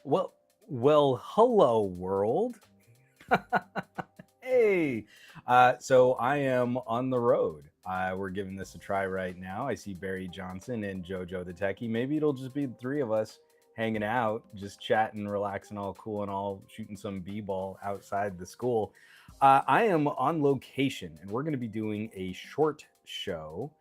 Well, hello world. Hey, so I am on the road. We're giving this a try right now. I see Barry Johnson and JoJo the Techie. Maybe it'll just be the three of us hanging out, just chatting, relaxing, all cool and all, shooting some b-ball outside the school. I am on location, and we're going to be doing a short show.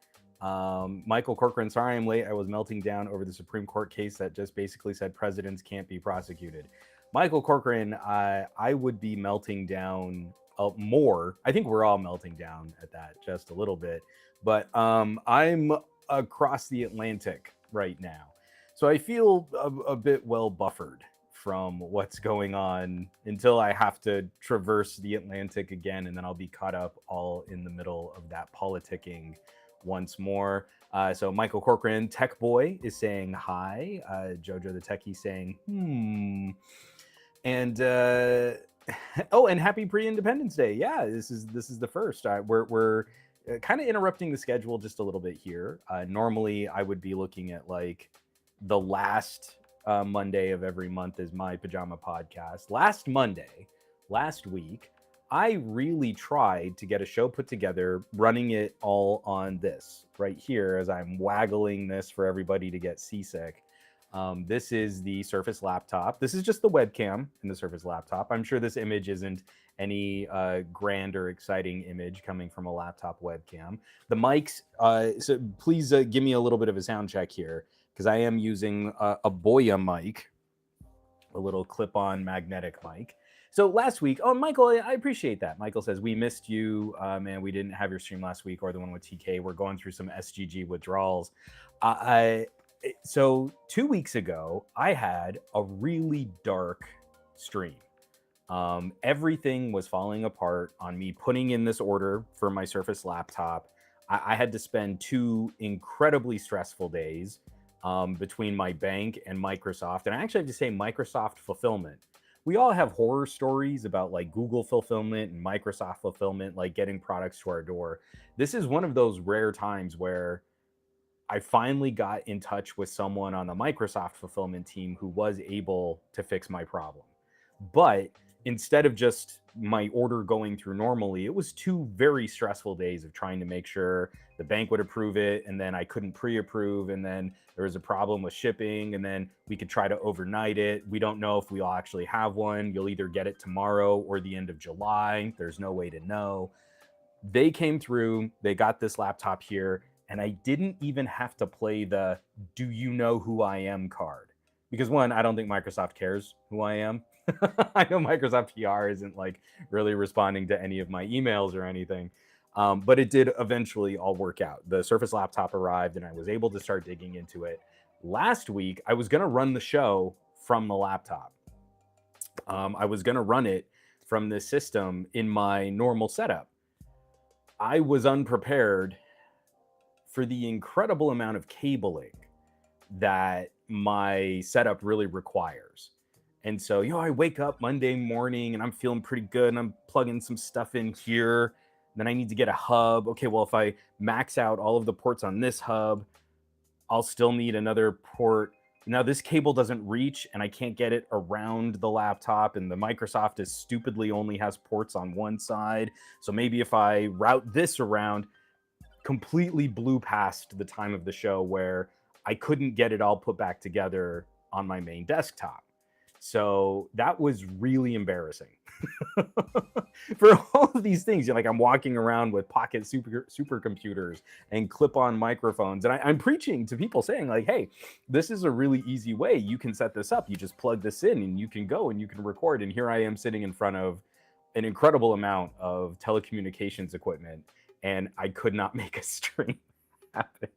Michael Corcoran, sorry I'm late. I was melting down over the Supreme Court case that just basically said presidents can't be prosecuted. Michael Corcoran, I would be melting down more. I think we're all melting down at that just a little bit. But I'm across the Atlantic right now. So I feel a bit well buffered from what's going on until I have to traverse the Atlantic again, and then I'll be caught up all in the middle of that politicking once more. So Michael Corcoran, Tech Boy, is saying hi. Jojo the Techie saying and oh, and happy pre-Independence Day. Yeah, this is the first. We're kind of interrupting the schedule just a little bit here. Normally, I would be looking at like the last Monday of every month is my pajama podcast. Last Monday, last week, I really tried to get a show put together, running it all on this right here as I'm waggling this for everybody to get seasick. This is the Surface laptop. This is just the webcam in the Surface laptop. I'm sure this image isn't any grand or exciting image coming from a laptop webcam. The mics, so please give me a little bit of a sound check here, because I am using a Boya mic, a little clip-on magnetic mic. So last week, oh, Michael, I appreciate that. Michael says, we missed you, man. We didn't have your stream last week or the one with TK. We're going through some SGG withdrawals. So 2 weeks ago, I had a really dark stream. Everything was falling apart on me putting in this order for my Surface laptop. I had to spend 2 incredibly stressful days between my bank and Microsoft. And I actually have to say Microsoft fulfillment. We all have horror stories about like Google fulfillment and Microsoft fulfillment, like getting products to our door. This is one of those rare times where I finally got in touch with someone on the Microsoft fulfillment team who was able to fix my problem. But instead of just my order going through normally, it was 2 very stressful days of trying to make sure the bank would approve it, and then I couldn't pre-approve, and then there was a problem with shipping, and then we could try to overnight it. We don't know if we'll actually have one. You'll either get it tomorrow or the end of July. There's no way to know. They came through, they got this laptop here, and I didn't even have to play the "do you know who I am" card. Because one, I don't think Microsoft cares who I am. I know Microsoft PR isn't like really responding to any of my emails or anything. But it did eventually all work out. The Surface laptop arrived and I was able to start digging into it. Last week, I was going to run the show from the laptop. I was going to run it from the system in my normal setup. I was unprepared for the incredible amount of cabling that my setup really requires. And so, I wake up Monday morning and I'm feeling pretty good and I'm plugging some stuff in here. Then I need to get a hub. Okay, well, if I max out all of the ports on this hub, I'll still need another port. Now this cable doesn't reach and I can't get it around the laptop, and the Microsoft is stupidly only has ports on one side. So maybe if I route this around, completely blew past the time of the show where I couldn't get it all put back together on my main desktop. So that was really embarrassing. For all of these things, like I'm walking around with pocket supercomputers and clip-on microphones, and I'm preaching to people saying like, hey, this is a really easy way. You can set this up. You just plug this in and you can go and you can record. And here I am sitting in front of an incredible amount of telecommunications equipment, and I could not make a stream happen.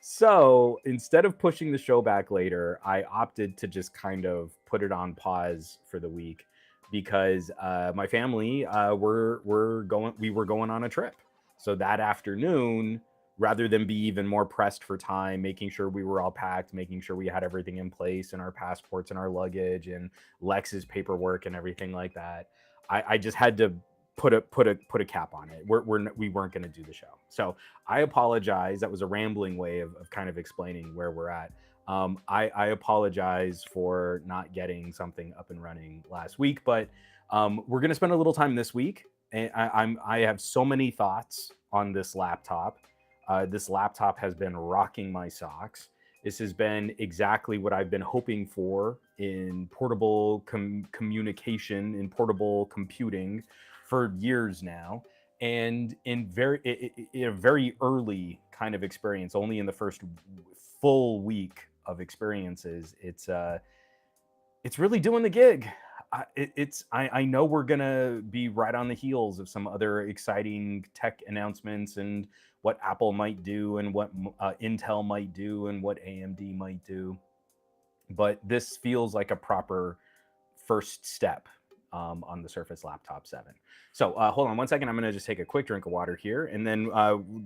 So instead of pushing the show back later, I opted to just kind of put it on pause for the week because my family we were going on a trip. So that afternoon, rather than be even more pressed for time, making sure we were all packed, making sure we had everything in place and our passports and our luggage and Lex's paperwork and everything like that, I just had to put a cap on it. We weren't going to do the show. So I apologize. That was a rambling way of kind of explaining where we're at. I apologize for not getting something up and running last week, but we're going to spend a little time this week. And I have so many thoughts on this laptop. This laptop has been rocking my socks. This has been exactly what I've been hoping for in portable communication, in portable computing for years now. And in a very early kind of experience, only in the first full week of experiences, it's really doing the gig. I know we're gonna be right on the heels of some other exciting tech announcements and what Apple might do and what Intel might do and what AMD might do, but this feels like a proper first step on the Surface Laptop 7. So hold on one second. I'm going to just take a quick drink of water here and then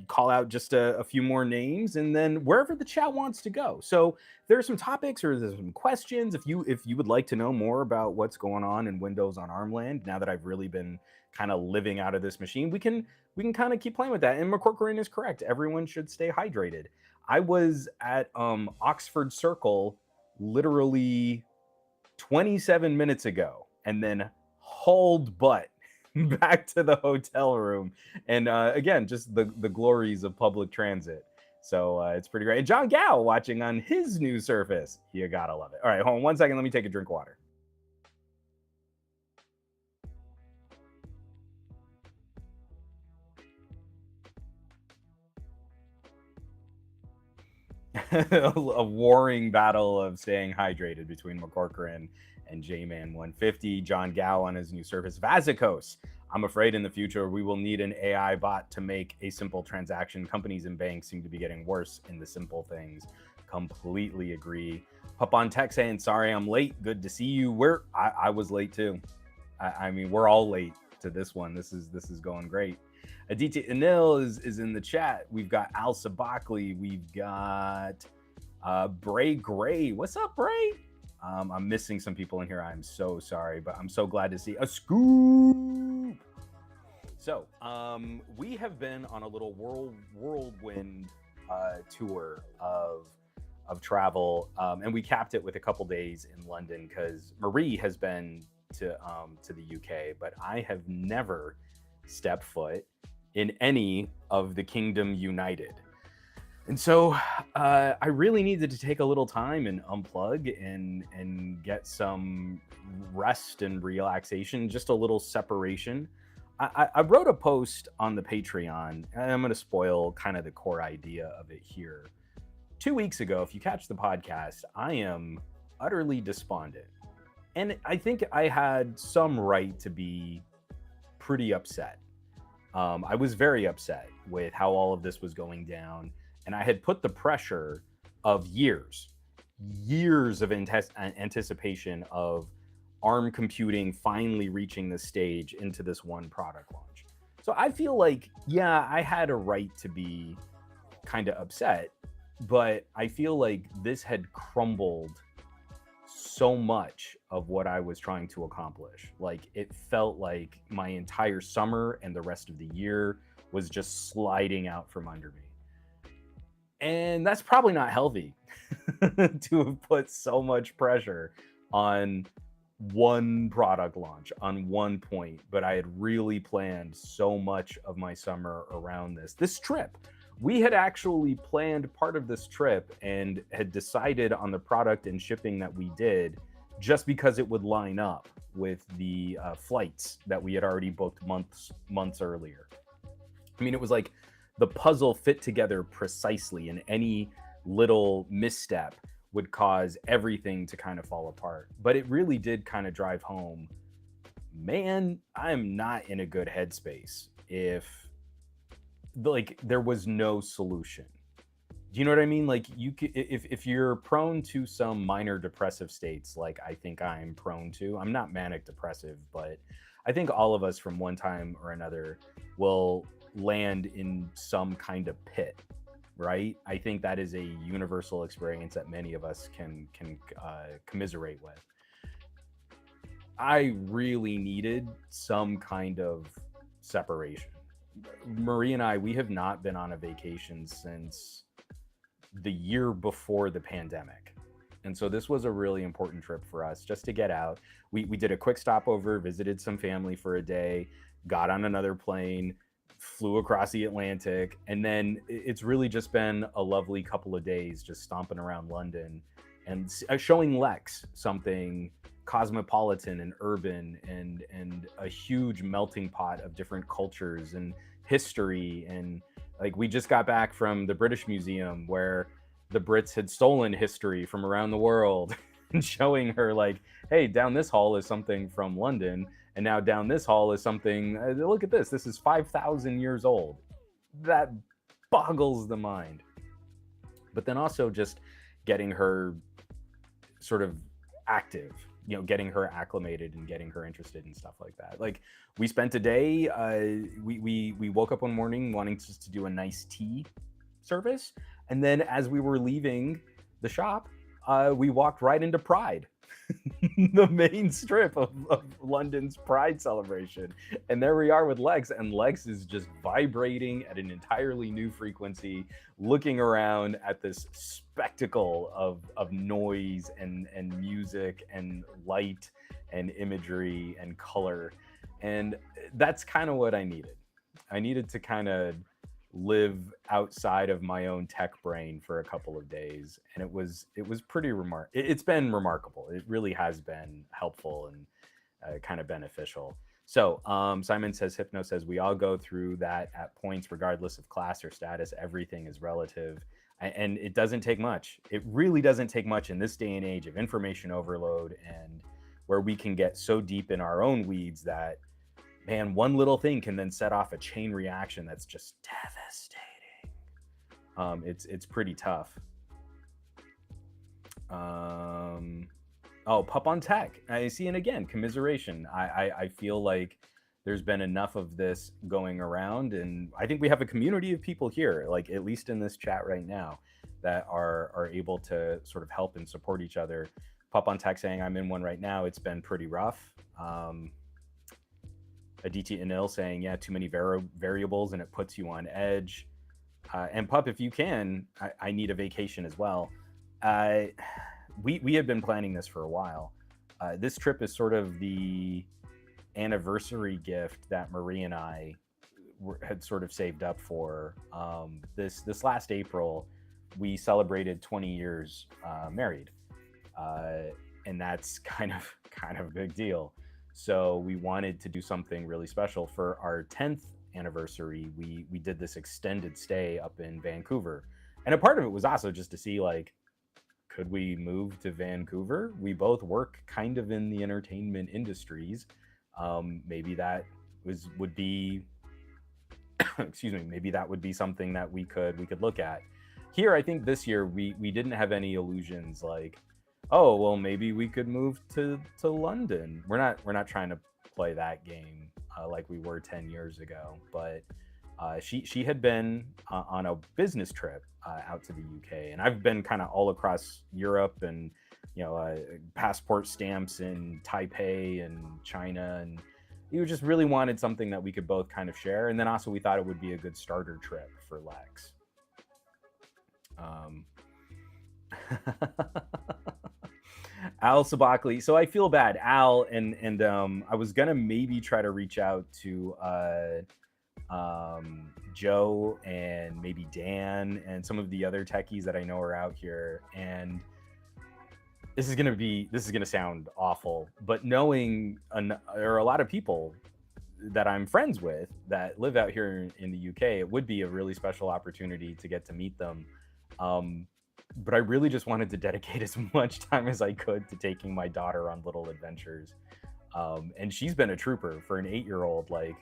call out just a few more names and then wherever the chat wants to go. So there's some topics or there's some questions. If you would like to know more about what's going on in Windows on ARMland, now that I've really been kind of living out of this machine, we can kind of keep playing with that. And McCorcoran is correct. Everyone should stay hydrated. I was at Oxford Circle literally 27 minutes ago and then hauled butt back to the hotel room. And again, just the glories of public transit. So it's pretty great. And John Gow watching on his new Surface. You gotta love it. All right, hold on one second. Let me take a drink of water. A warring battle of staying hydrated between McCorcoran and J-Man 150. John Gow on his new Surface. Vazikos. I'm afraid in the future we will need an AI bot to make a simple transaction. Companies and banks seem to be getting worse in the simple things. Completely agree. Pup on Tech saying, sorry I'm late. Good to see you. I was late too. I mean, we're all late to this one. This is going great. Aditya Anil is in the chat. We've got Al Sabakli. We've got Bray Gray. What's up, Bray? I'm missing some people in here. I'm so sorry, but I'm so glad to see a scoop. So we have been on a little whirlwind tour of travel, and we capped it with a couple days in London because Marie has been to the UK, but I have never stepped foot in any of the Kingdom United. And so I really needed to take a little time and unplug and get some rest and relaxation, just a little separation. I wrote a post on the Patreon, and I'm going to spoil kind of the core idea of it here. 2 weeks ago, if you catch the podcast, I am utterly despondent. And I think I had some right to be pretty upset. I was very upset with how all of this was going down. And I had put the pressure of years of anticipation of ARM computing finally reaching this stage into this one product launch. So I feel like, yeah, I had a right to be kind of upset, but I feel like this had crumbled so much of what I was trying to accomplish. Like it felt like my entire summer and the rest of the year was just sliding out from under me. And that's probably not healthy to have put so much pressure on one product launch, on one point. But I had really planned so much of my summer around this trip. We had actually planned part of this trip and had decided on the product and shipping that we did just because it would line up with the flights that we had already booked months earlier. I mean, it was like the puzzle fit together precisely, and any little misstep would cause everything to kind of fall apart. But it really did kind of drive home, man, I'm not in a good headspace if like there was no solution. Do you know what I mean? Like you could, if you're prone to some minor depressive states, like I think I'm prone to, I'm not manic depressive, but I think all of us from one time or another will land in some kind of pit, right? I think that is a universal experience that many of us can commiserate with. I really needed some kind of separation. Marie and I, we have not been on a vacation since the year before the pandemic. And so this was a really important trip for us just to get out. We did a quick stopover, visited some family for a day, got on another plane, flew across the Atlantic, and then it's really just been a lovely couple of days just stomping around London and showing Lex something cosmopolitan and urban and a huge melting pot of different cultures and history. And like, we just got back from the British Museum where the Brits had stolen history from around the world and showing her like, hey, down this hall is something from London, and now down this hall is something, look at this is 5,000 years old. That boggles the mind. But then also just getting her sort of active, getting her acclimated and getting her interested in stuff like that. Like, we spent a day, we woke up one morning wanting just to do a nice tea service, and then as we were leaving the shop, we walked right into Pride, the main strip of London's Pride celebration. And there we are with Lex, and Lex is just vibrating at an entirely new frequency, looking around at this spectacle of noise and music and light and imagery and color. And that's kind of what I needed. I needed to kind of live outside of my own tech brain for a couple of days, and it was pretty it's been remarkable. It really has been helpful and kind of beneficial. So Simon says, Hypno says, we all go through that at points regardless of class or status. Everything is relative, and it doesn't take much. It really doesn't take much in this day and age of information overload, and where we can get so deep in our own weeds that, man, one little thing can then set off a chain reaction that's just devastating. It's pretty tough. Oh, Pup on Tech. I see, and again, commiseration. I feel like there's been enough of this going around, and I think we have a community of people here, like at least in this chat right now, that are able to sort of help and support each other. Pup on Tech saying, I'm in one right now. It's been pretty rough. Aditi Anil saying, yeah, too many variables and it puts you on edge. And Pup, if you can, I need a vacation as well. We have been planning this for a while. This trip is sort of the anniversary gift that Marie and I had sort of saved up for. This last April, we celebrated 20 years married, and that's kind of a big deal. So we wanted to do something really special for our 10th anniversary. We did this extended stay up in Vancouver. And a part of it was also just to see, like, could we move to Vancouver? We both work kind of in the entertainment industries. Maybe that would be, excuse me, maybe that would be something that we could look at. Here, I think this year we didn't have any illusions like, oh, well, maybe we could move to London. We're not trying to play that game like we were 10 years ago. But she had been on a business trip out to the UK, and I've been kind of all across Europe, and passport stamps in Taipei and China, and we just really wanted something that we could both kind of share. And then also we thought it would be a good starter trip for Lex. Al Sabakli. So I feel bad, Al, and I was gonna maybe try to reach out to Joe and maybe Dan and some of the other techies that I know are out here. And this is gonna sound awful, but knowing there are a lot of people that I'm friends with that live out here in the UK, it would be a really special opportunity to get to meet them. But I really just wanted to dedicate as much time as I could to taking my daughter on little adventures. And she's been a trooper for an 8-year-old. Like,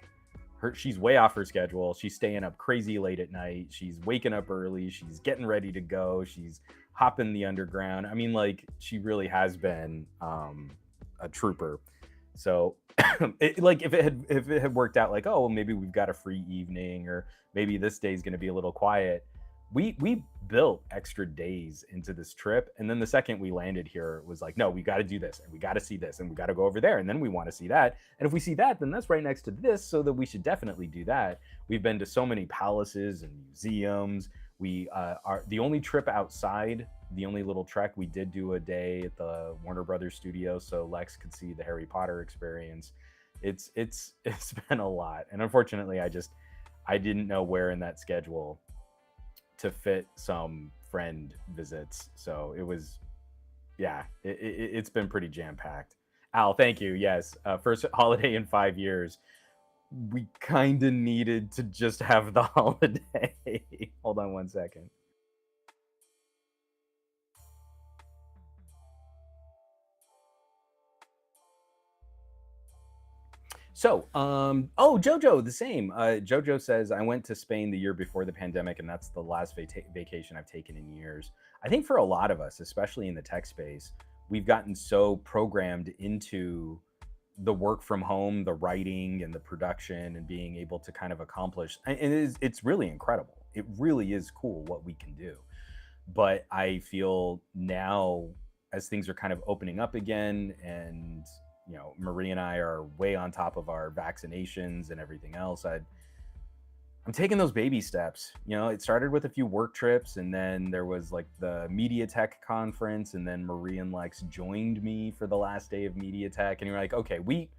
she's way off her schedule. She's staying up crazy late at night. She's waking up early. She's getting ready to go. She's hopping the underground. I mean, like, she really has been a trooper. So if it had worked out like, oh, well, maybe we've got a free evening, or maybe this day's going to be a little quiet. We built extra days into this trip, and then the second we landed here, it was like, no, we got to do this, and we got to see this, and we got to go over there, and then we want to see that, and if we see that, then that's right next to this, so that we should definitely do that. We've been to so many palaces and museums. We are the only trip outside, the only little trek we did do a day at the Warner Brothers studio so Lex could see the Harry Potter experience. It's it's been a lot, and unfortunately, I didn't know where in that schedule to fit some friend visits, so it was yeah, it's been pretty jam packed. Al, thank you. Yes, first holiday in 5 years. We kind of needed to just have the holiday. Hold on one second. So, oh, Jojo, the same. Jojo says, I went to Spain the year before the pandemic, and that's the last vacation I've taken in years. I think for a lot of us, especially in the tech space, we've gotten so programmed into the work from home, the writing and the production, and being able to kind of accomplish. And it's really incredible. It really is cool what we can do. But I feel now, as things are kind of opening up again, and Marie and I are way on top of our vaccinations and everything else. I'm taking those baby steps. It started with a few work trips, and then there was like the MediaTek conference, and then Marie and Lex joined me for the last day of MediaTek, and you're like, okay, we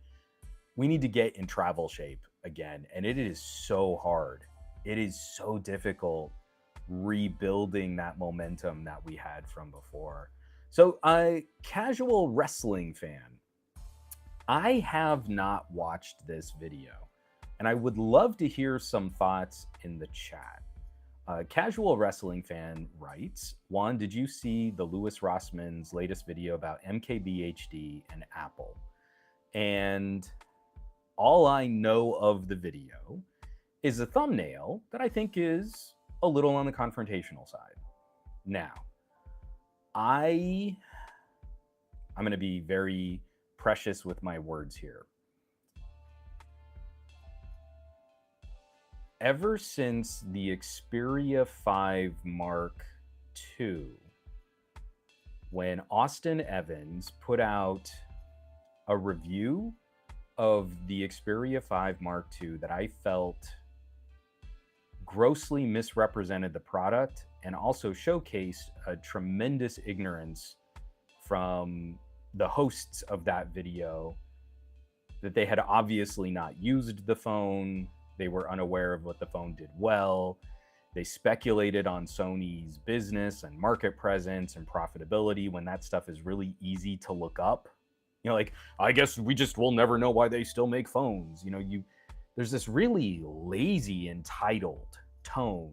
need to get in travel shape again, and it is so hard. It is so difficult rebuilding that momentum that we had from before. So, casual wrestling fan, I have not watched this video, and I would love to hear some thoughts in the chat. Casual Wrestling Fan writes, Juan, did you see the Louis Rossman's latest video about MKBHD and Apple? And all I know of the video is a thumbnail that I think is a little on the confrontational side. Now, I'm going to be very precious with my words here. Ever since the Xperia 5 Mark II, when Austin Evans put out a review of the Xperia 5 Mark II that I felt grossly misrepresented the product and also showcased a tremendous ignorance from the hosts of that video, that they had obviously not used the phone. They were unaware of what the phone did well. They speculated on Sony's business and market presence and profitability when that stuff is really easy to look up. Like, I guess we just will never know why they still make phones. There's this really lazy, entitled tone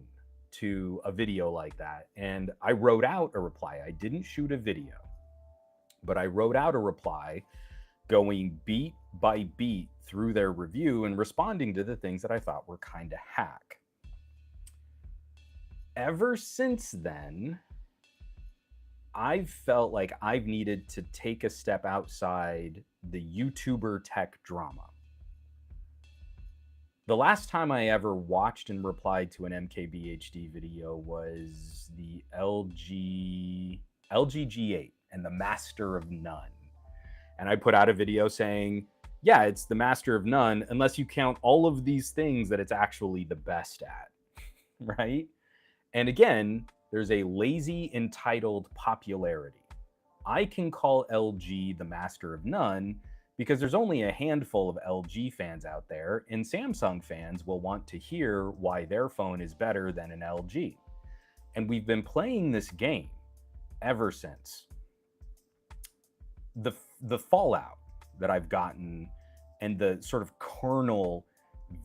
to a video like that. And I wrote out a reply. I didn't shoot a video, but I wrote out a reply going beat by beat through their review and responding to the things that I thought were kind of hack. Ever since then, I've felt like I've needed to take a step outside the YouTuber tech drama. The last time I ever watched and replied to an MKBHD video was the LG G8 and the Master of None. And I put out a video saying, yeah, it's the Master of None, unless you count all of these things that it's actually the best at, right? And again, there's a lazy, entitled popularity. I can call LG the Master of None because there's only a handful of LG fans out there, and Samsung fans will want to hear why their phone is better than an LG. And we've been playing this game ever since. The fallout that I've gotten and the sort of carnal,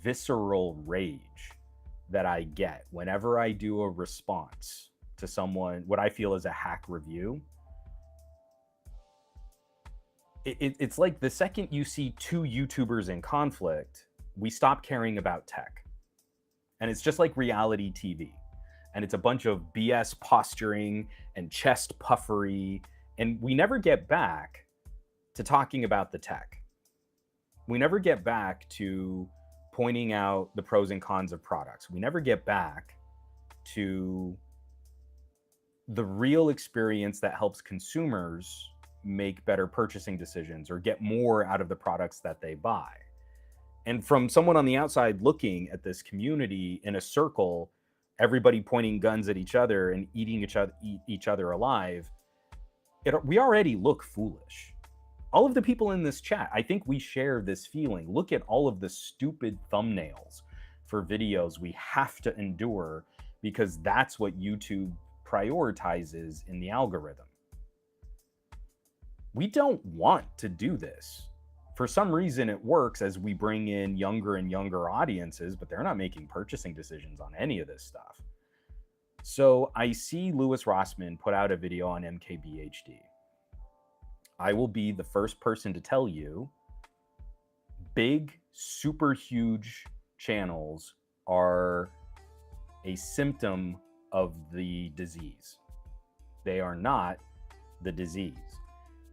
visceral rage that I get whenever I do a response to someone, what I feel is a hack review, it's like the second you see two YouTubers in conflict, we stop caring about tech. And it's just like reality TV. And it's a bunch of BS posturing and chest puffery. And we never get back to talking about the tech. We never get back to pointing out the pros and cons of products. We never get back to the real experience that helps consumers make better purchasing decisions or get more out of the products that they buy. And from someone on the outside looking at this community in a circle everybody pointing guns at each other and eating each other alive, we already look foolish. All of the people in this chat, I think we share this feeling. Look at all of the stupid thumbnails for videos we have to endure because that's what YouTube prioritizes in the algorithm. We don't want to do this. For some reason, it works as we bring in younger and younger audiences, but they're not making purchasing decisions on any of this stuff. So I see Louis Rossmann put out a video on MKBHD. I will be the first person to tell you, big, super huge channels are a symptom of the disease. They are not the disease.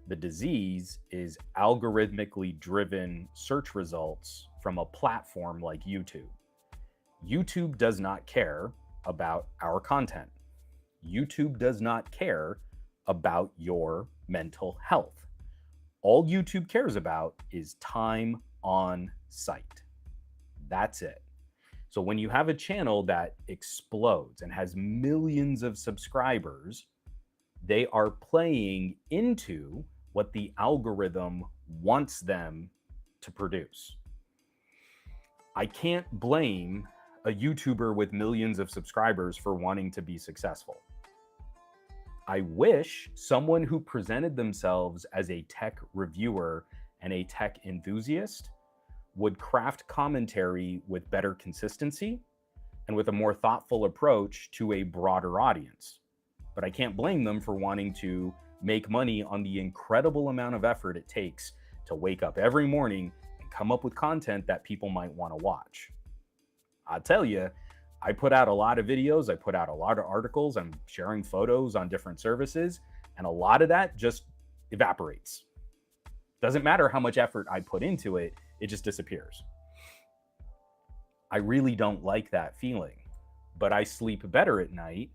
The disease is algorithmically driven search results from a platform like YouTube. YouTube does not care about our content. YouTube does not care about your mental health. All YouTube cares about is time on site. That's it. So when you have a channel that explodes and has millions of subscribers, they are playing into what the algorithm wants them to produce. I can't blame a YouTuber with millions of subscribers for wanting to be successful. I wish someone who presented themselves as a tech reviewer and a tech enthusiast would craft commentary with better consistency and with a more thoughtful approach to a broader audience. But I can't blame them for wanting to make money on the incredible amount of effort it takes to wake up every morning and come up with content that people might want to watch. I'll tell you, I put out a lot of videos, I put out a lot of articles, I'm sharing photos on different services, and a lot of that just evaporates. Doesn't matter how much effort I put into it, it just disappears. I really don't like that feeling, but I sleep better at night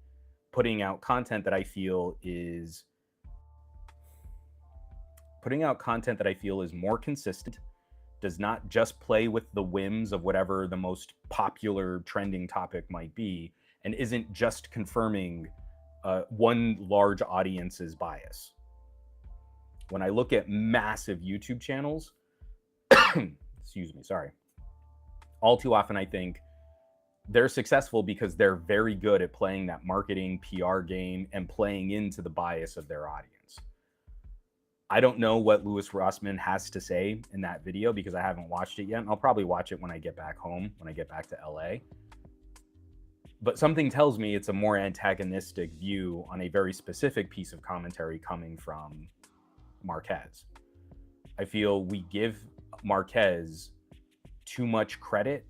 putting out content that I feel is more consistent, does not just play with the whims of whatever the most popular trending topic might be, and isn't just confirming one large audience's bias. When I look at massive YouTube channels, excuse me, sorry, all too often I think they're successful because they're very good at playing that marketing PR game and playing into the bias of their audience. I don't know what Louis Rossmann has to say in that video because I haven't watched it yet. I'll probably watch it when I get back home, when I get back to LA. But something tells me it's a more antagonistic view on a very specific piece of commentary coming from Marquez. I feel we give Marquez too much credit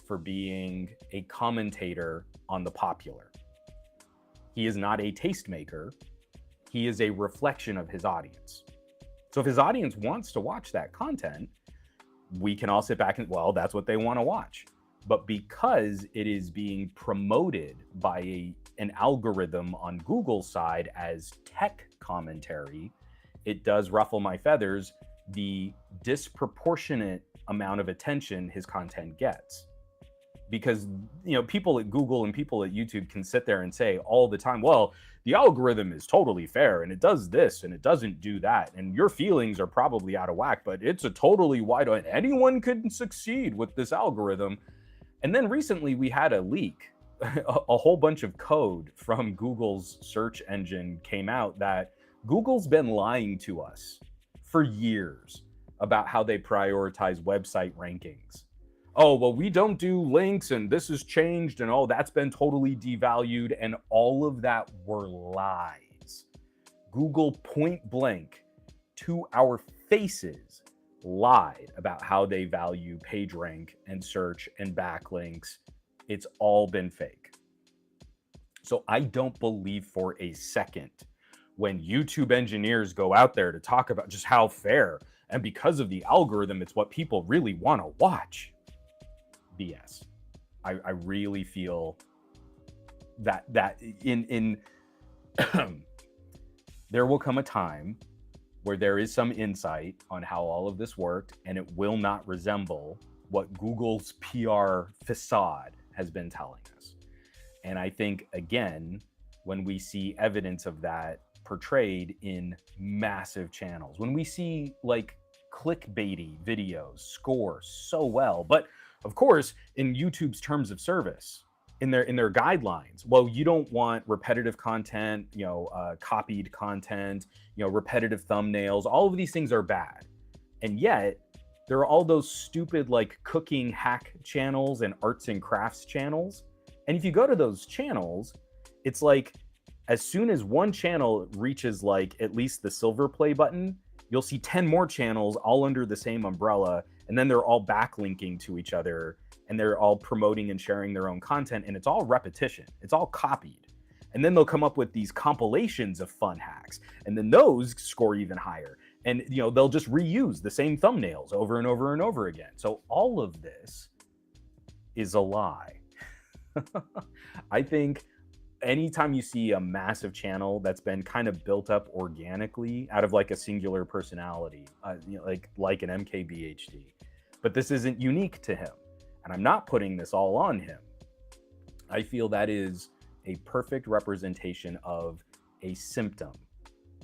for being a commentator on the popular. He is not a tastemaker. He is a reflection of his audience. So if his audience wants to watch that content, we can all sit back and, well, that's what they want to watch. But because it is being promoted by an algorithm on Google's side as tech commentary, it does ruffle my feathers the disproportionate amount of attention his content gets. Because, you know, people at Google and people at YouTube can sit there and say all the time, well, the algorithm is totally fair and it does this and it doesn't do that. And your feelings are probably out of whack, but it's a totally wide, anyone can succeed with this algorithm. And then recently we had a leak, a whole bunch of code from Google's search engine came out that Google's been lying to us for years about how they prioritize website rankings. Oh, well, we don't do links and this has changed and oh, that's been totally devalued, and all of that were lies. Google point blank to our faces lied about how they value PageRank and search and backlinks. It's all been fake. So I don't believe for a second when YouTube engineers go out there to talk about just how fair and because of the algorithm, it's what people really want to watch. BS. I really feel that in there will come a time where there is some insight on how all of this worked, and it will not resemble what Google's PR facade has been telling us. And I think, again, when we see evidence of that portrayed in massive channels, when we see like clickbaity videos score so well, but of course, in YouTube's terms of service, in their guidelines, well, you don't want repetitive content, copied content, repetitive thumbnails. All of these things are bad, and yet there are all those stupid like cooking hack channels and arts and crafts channels. And if you go to those channels, it's like as soon as one channel reaches like at least the silver play button, you'll see 10 more channels all under the same umbrella, and then they're all backlinking to each other, and they're all promoting and sharing their own content, and it's all repetition. It's all copied. And then they'll come up with these compilations of fun hacks, and then those score even higher. And they'll just reuse the same thumbnails over and over and over again. So all of this is a lie. I think anytime you see a massive channel that's been kind of built up organically out of like a singular personality, like an MKBHD, but this isn't unique to him, and I'm not putting this all on him. I feel that is a perfect representation of a symptom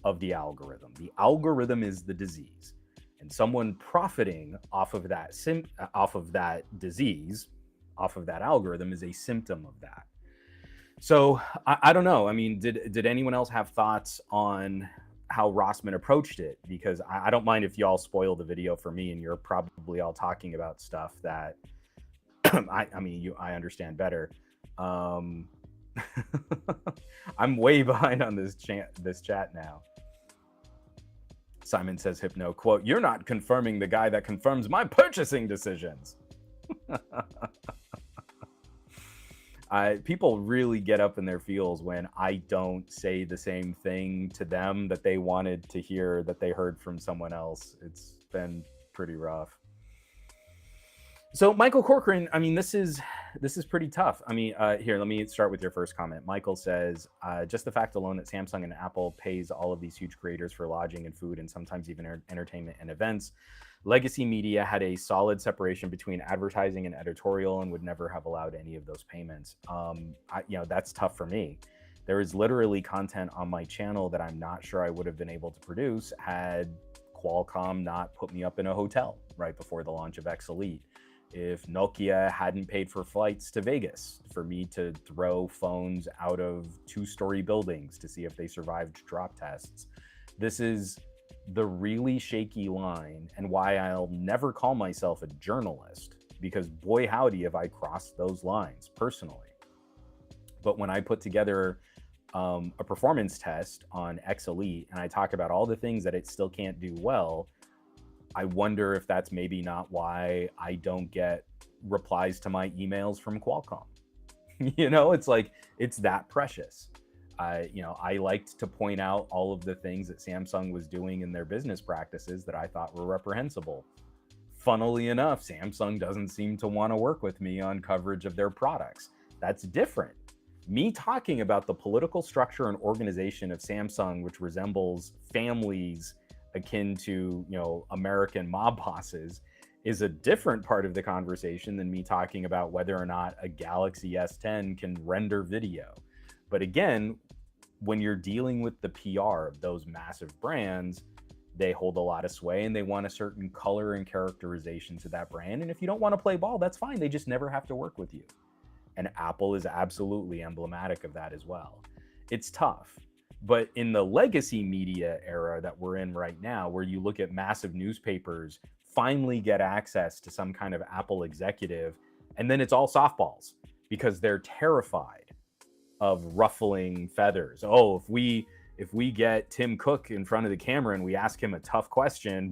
of the algorithm. The algorithm is the disease, and someone profiting off of that disease, off of that algorithm, is a symptom of that. So I don't know. I mean, did anyone else have thoughts on how Rossman approached it? Because I don't mind if y'all spoil the video for me, and you're probably all talking about stuff that I understand better. I'm way behind on this chat now. Simon says, Hypno, quote, "You're not confirming the guy that confirms my purchasing decisions." People really get up in their feels when I don't say the same thing to them that they wanted to hear, that they heard from someone else. It's been pretty rough. So Michael Corcoran, I mean, this is pretty tough. I mean, here, let me start with your first comment. Michael says, just the fact alone that Samsung and Apple pays all of these huge creators for lodging and food, and sometimes even entertainment and events. Legacy media had a solid separation between advertising and editorial and would never have allowed any of those payments. That's tough for me. There is literally content on my channel that I'm not sure I would have been able to produce had Qualcomm not put me up in a hotel right before the launch of X Elite. If Nokia hadn't paid for flights to Vegas for me to throw phones out of 2-story buildings to see if they survived drop tests. This is the really shaky line, and why I'll never call myself a journalist, because boy howdy have I crossed those lines personally. But when I put together a performance test on X Elite and I talk about all the things that it still can't do well, I wonder if that's maybe not why I don't get replies to my emails from Qualcomm. It's like, it's that precious. I liked to point out all of the things that Samsung was doing in their business practices that I thought were reprehensible. Funnily enough, Samsung doesn't seem to want to work with me on coverage of their products. That's different. Me talking about the political structure and organization of Samsung, which resembles families akin to, American mob bosses, is a different part of the conversation than me talking about whether or not a Galaxy S10 can render video. But again, when you're dealing with the PR of those massive brands, they hold a lot of sway and they want a certain color and characterization to that brand. And if you don't want to play ball, that's fine. They just never have to work with you. And Apple is absolutely emblematic of that as well. It's tough. But in the legacy media era that we're in right now, where you look at massive newspapers finally get access to some kind of Apple executive, and then it's all softballs because they're terrified of ruffling feathers. Oh, if we get Tim Cook in front of the camera and we ask him a tough question,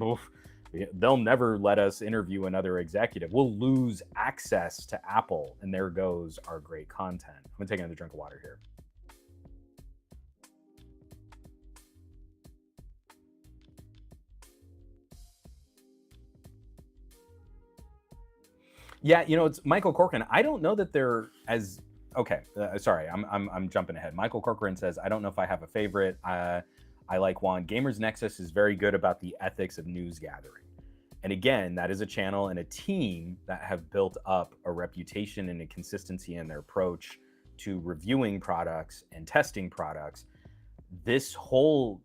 they'll never let us interview another executive. We'll lose access to Apple, and there goes our great content. I'm gonna take another drink of water here. Yeah, it's Michael Corcoran. I don't know that they're as okay. Sorry, I'm jumping ahead. Michael Corcoran says, I don't know if I have a favorite. I like one. Gamers Nexus is very good about the ethics of news gathering. And again, that is a channel and a team that have built up a reputation and a consistency in their approach to reviewing products and testing products, this whole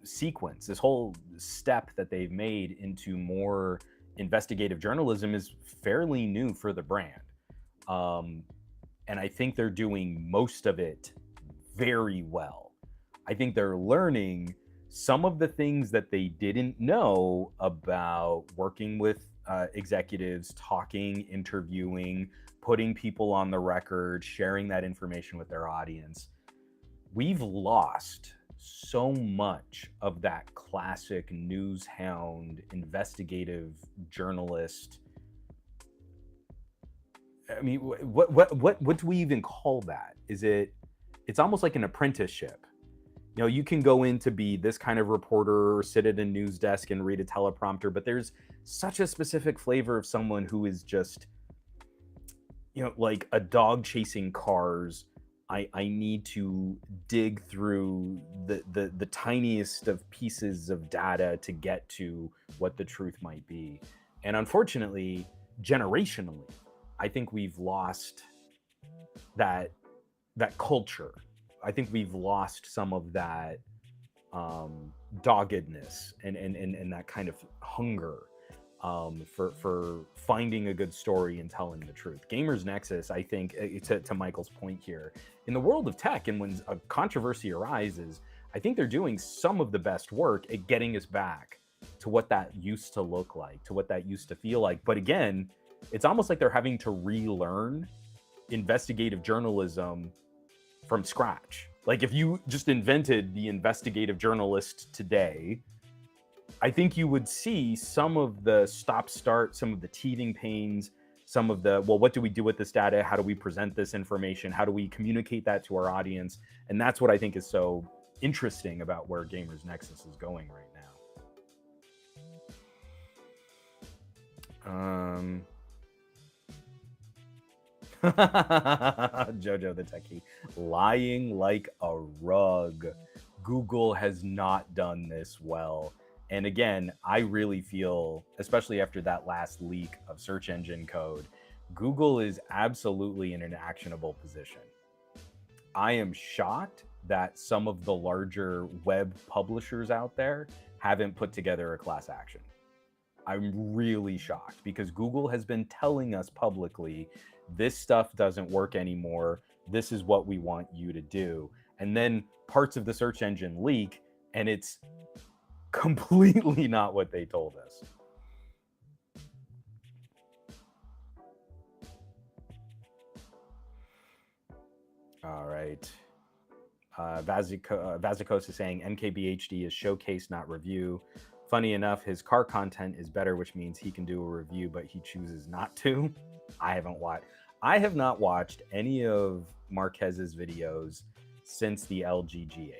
sequence, this whole step that they've made into more investigative journalism is fairly new for the brand. And I think they're doing most of it very well. I think they're learning some of the things that they didn't know about working with executives, talking, interviewing, putting people on the record, sharing that information with their audience. We've lost so much of that classic news hound, investigative journalist. I mean, what do we even call that? It's almost like an apprenticeship. You know, you can go in to be this kind of reporter or sit at a news desk and read a teleprompter, but there's such a specific flavor of someone who is just, you know, like a dog chasing cars. I need to dig through the tiniest of pieces of data to get to what the truth might be. And unfortunately, generationally, I think we've lost that culture. I think we've lost some of that doggedness and that kind of hunger for finding a good story and telling the truth. Gamers Nexus, I think, to Michael's point here, in the world of tech, and when a controversy arises, I think they're doing some of the best work at getting us back to what that used to look like, to what that used to feel like. But again, it's almost like they're having to relearn investigative journalism from scratch. Like if you just invented the investigative journalist today, I think you would see some of the stop-start, some of the teething pains, some of the, well, what do we do with this data? How do we present this information? How do we communicate that to our audience? And that's what I think is so interesting about where Gamers Nexus is going right now. Jojo the Techie, lying like a rug. Google has not done this well. And again, I really feel, especially after that last leak of search engine code, Google is absolutely in an actionable position. I am shocked that some of the larger web publishers out there haven't put together a class action. I'm really shocked because Google has been telling us publicly, this stuff doesn't work anymore. This is what we want you to do. And then parts of the search engine leak, and it's completely not what they told us. All right. Vazikos is saying NKBHD is showcase, not review. Funny enough, his car content is better, which means he can do a review, but he chooses not to. I have not watched any of Marquez's videos since the LG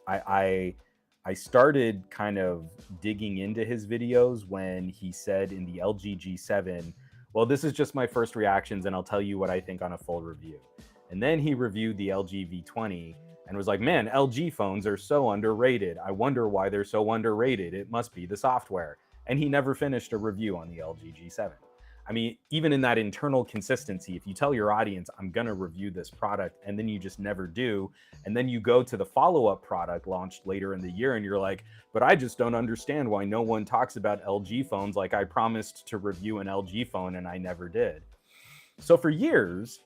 G8. I started kind of digging into his videos when he said in the LG G7, well, this is just my first reactions and I'll tell you what I think on a full review. And then he reviewed the LG V20 and was like, man, LG phones are so underrated. I wonder why they're so underrated. It must be the software. And he never finished a review on the LG G7. I mean, even in that internal consistency, if you tell your audience, I'm going to review this product, and then you just never do, and then you go to the follow-up product launched later in the year, and you're like, but I just don't understand why no one talks about LG phones like I promised to review an LG phone, and I never did. So for years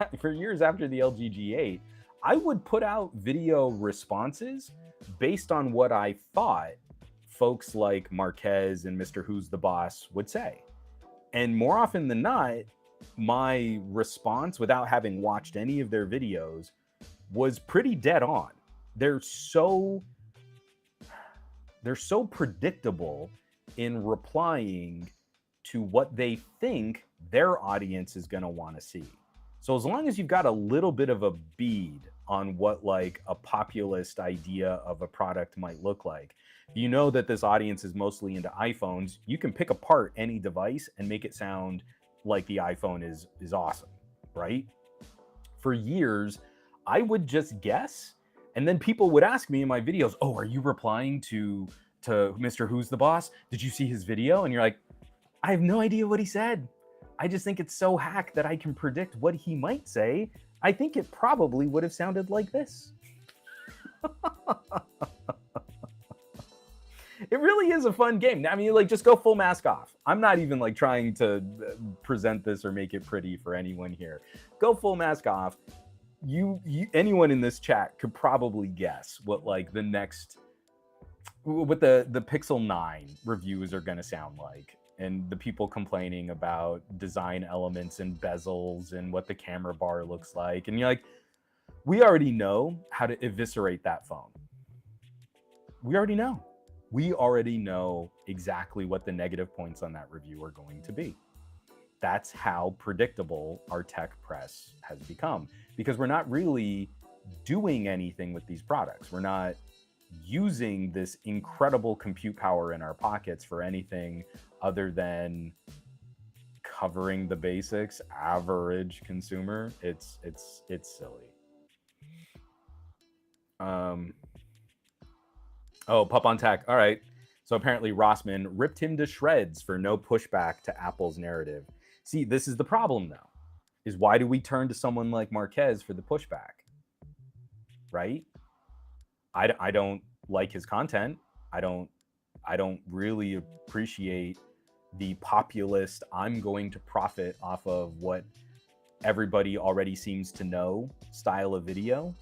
after the LG G8, I would put out video responses based on what I thought folks like Marquez and Mr. Who's the Boss would say. And more often than not, my response, without having watched any of their videos, was pretty dead on. They're so predictable in replying to what they think their audience is going to want to see. So as long as you've got a little bit of a bead on what like a populist idea of a product might look like, you know that this audience is mostly into iPhones, you can pick apart any device and make it sound like the iPhone is awesome, right? For years, I would just guess, and then people would ask me in my videos, oh, are you replying to Mr. Who's the Boss? Did you see his video? And you're like, I have no idea what he said. I just think it's so hack that I can predict what he might say. I think it probably would have sounded like this. It really is a fun game. I mean, like, just go full mask off. I'm not even like trying to present this or make it pretty for anyone here. Go full mask off. You anyone in this chat could probably guess what like the next, what the Pixel 9 reviews are going to sound like, and the people complaining about design elements and bezels and what the camera bar looks like. And you're like, we already know how to eviscerate that phone. We already know. We already know exactly what the negative points on that review are going to be. That's how predictable our tech press has become, because we're not really doing anything with these products. We're not using this incredible compute power in our pockets for anything other than covering the basics. Average consumer, it's silly. Oh, Pup on Tech. All right. So apparently Rossman ripped him to shreds for no pushback to Apple's narrative. See, this is the problem, though, is why do we turn to someone like Marquez for the pushback? Right? I don't like his content. I don't really appreciate the populist, I'm going to profit off of what everybody already seems to know style of video.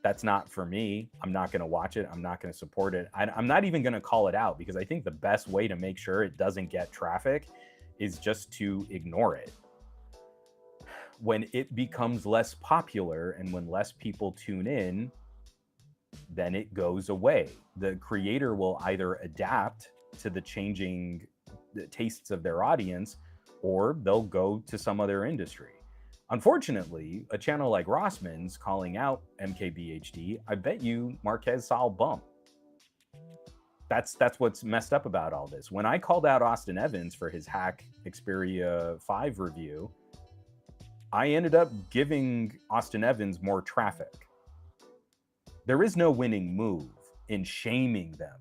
That's not for me. I'm not going to watch it. I'm not going to support it. I'm not even going to call it out, because I think the best way to make sure it doesn't get traffic is just to ignore it. When it becomes less popular and when less people tune in, then it goes away. The creator will either adapt to the changing tastes of their audience, or they'll go to some other industry. Unfortunately, a channel like Rossman's calling out MKBHD, I bet you Marquez saw a bump. That's what's messed up about all this. When I called out Austin Evans for his hack Xperia 5 review, I ended up giving Austin Evans more traffic. There is no winning move in shaming them,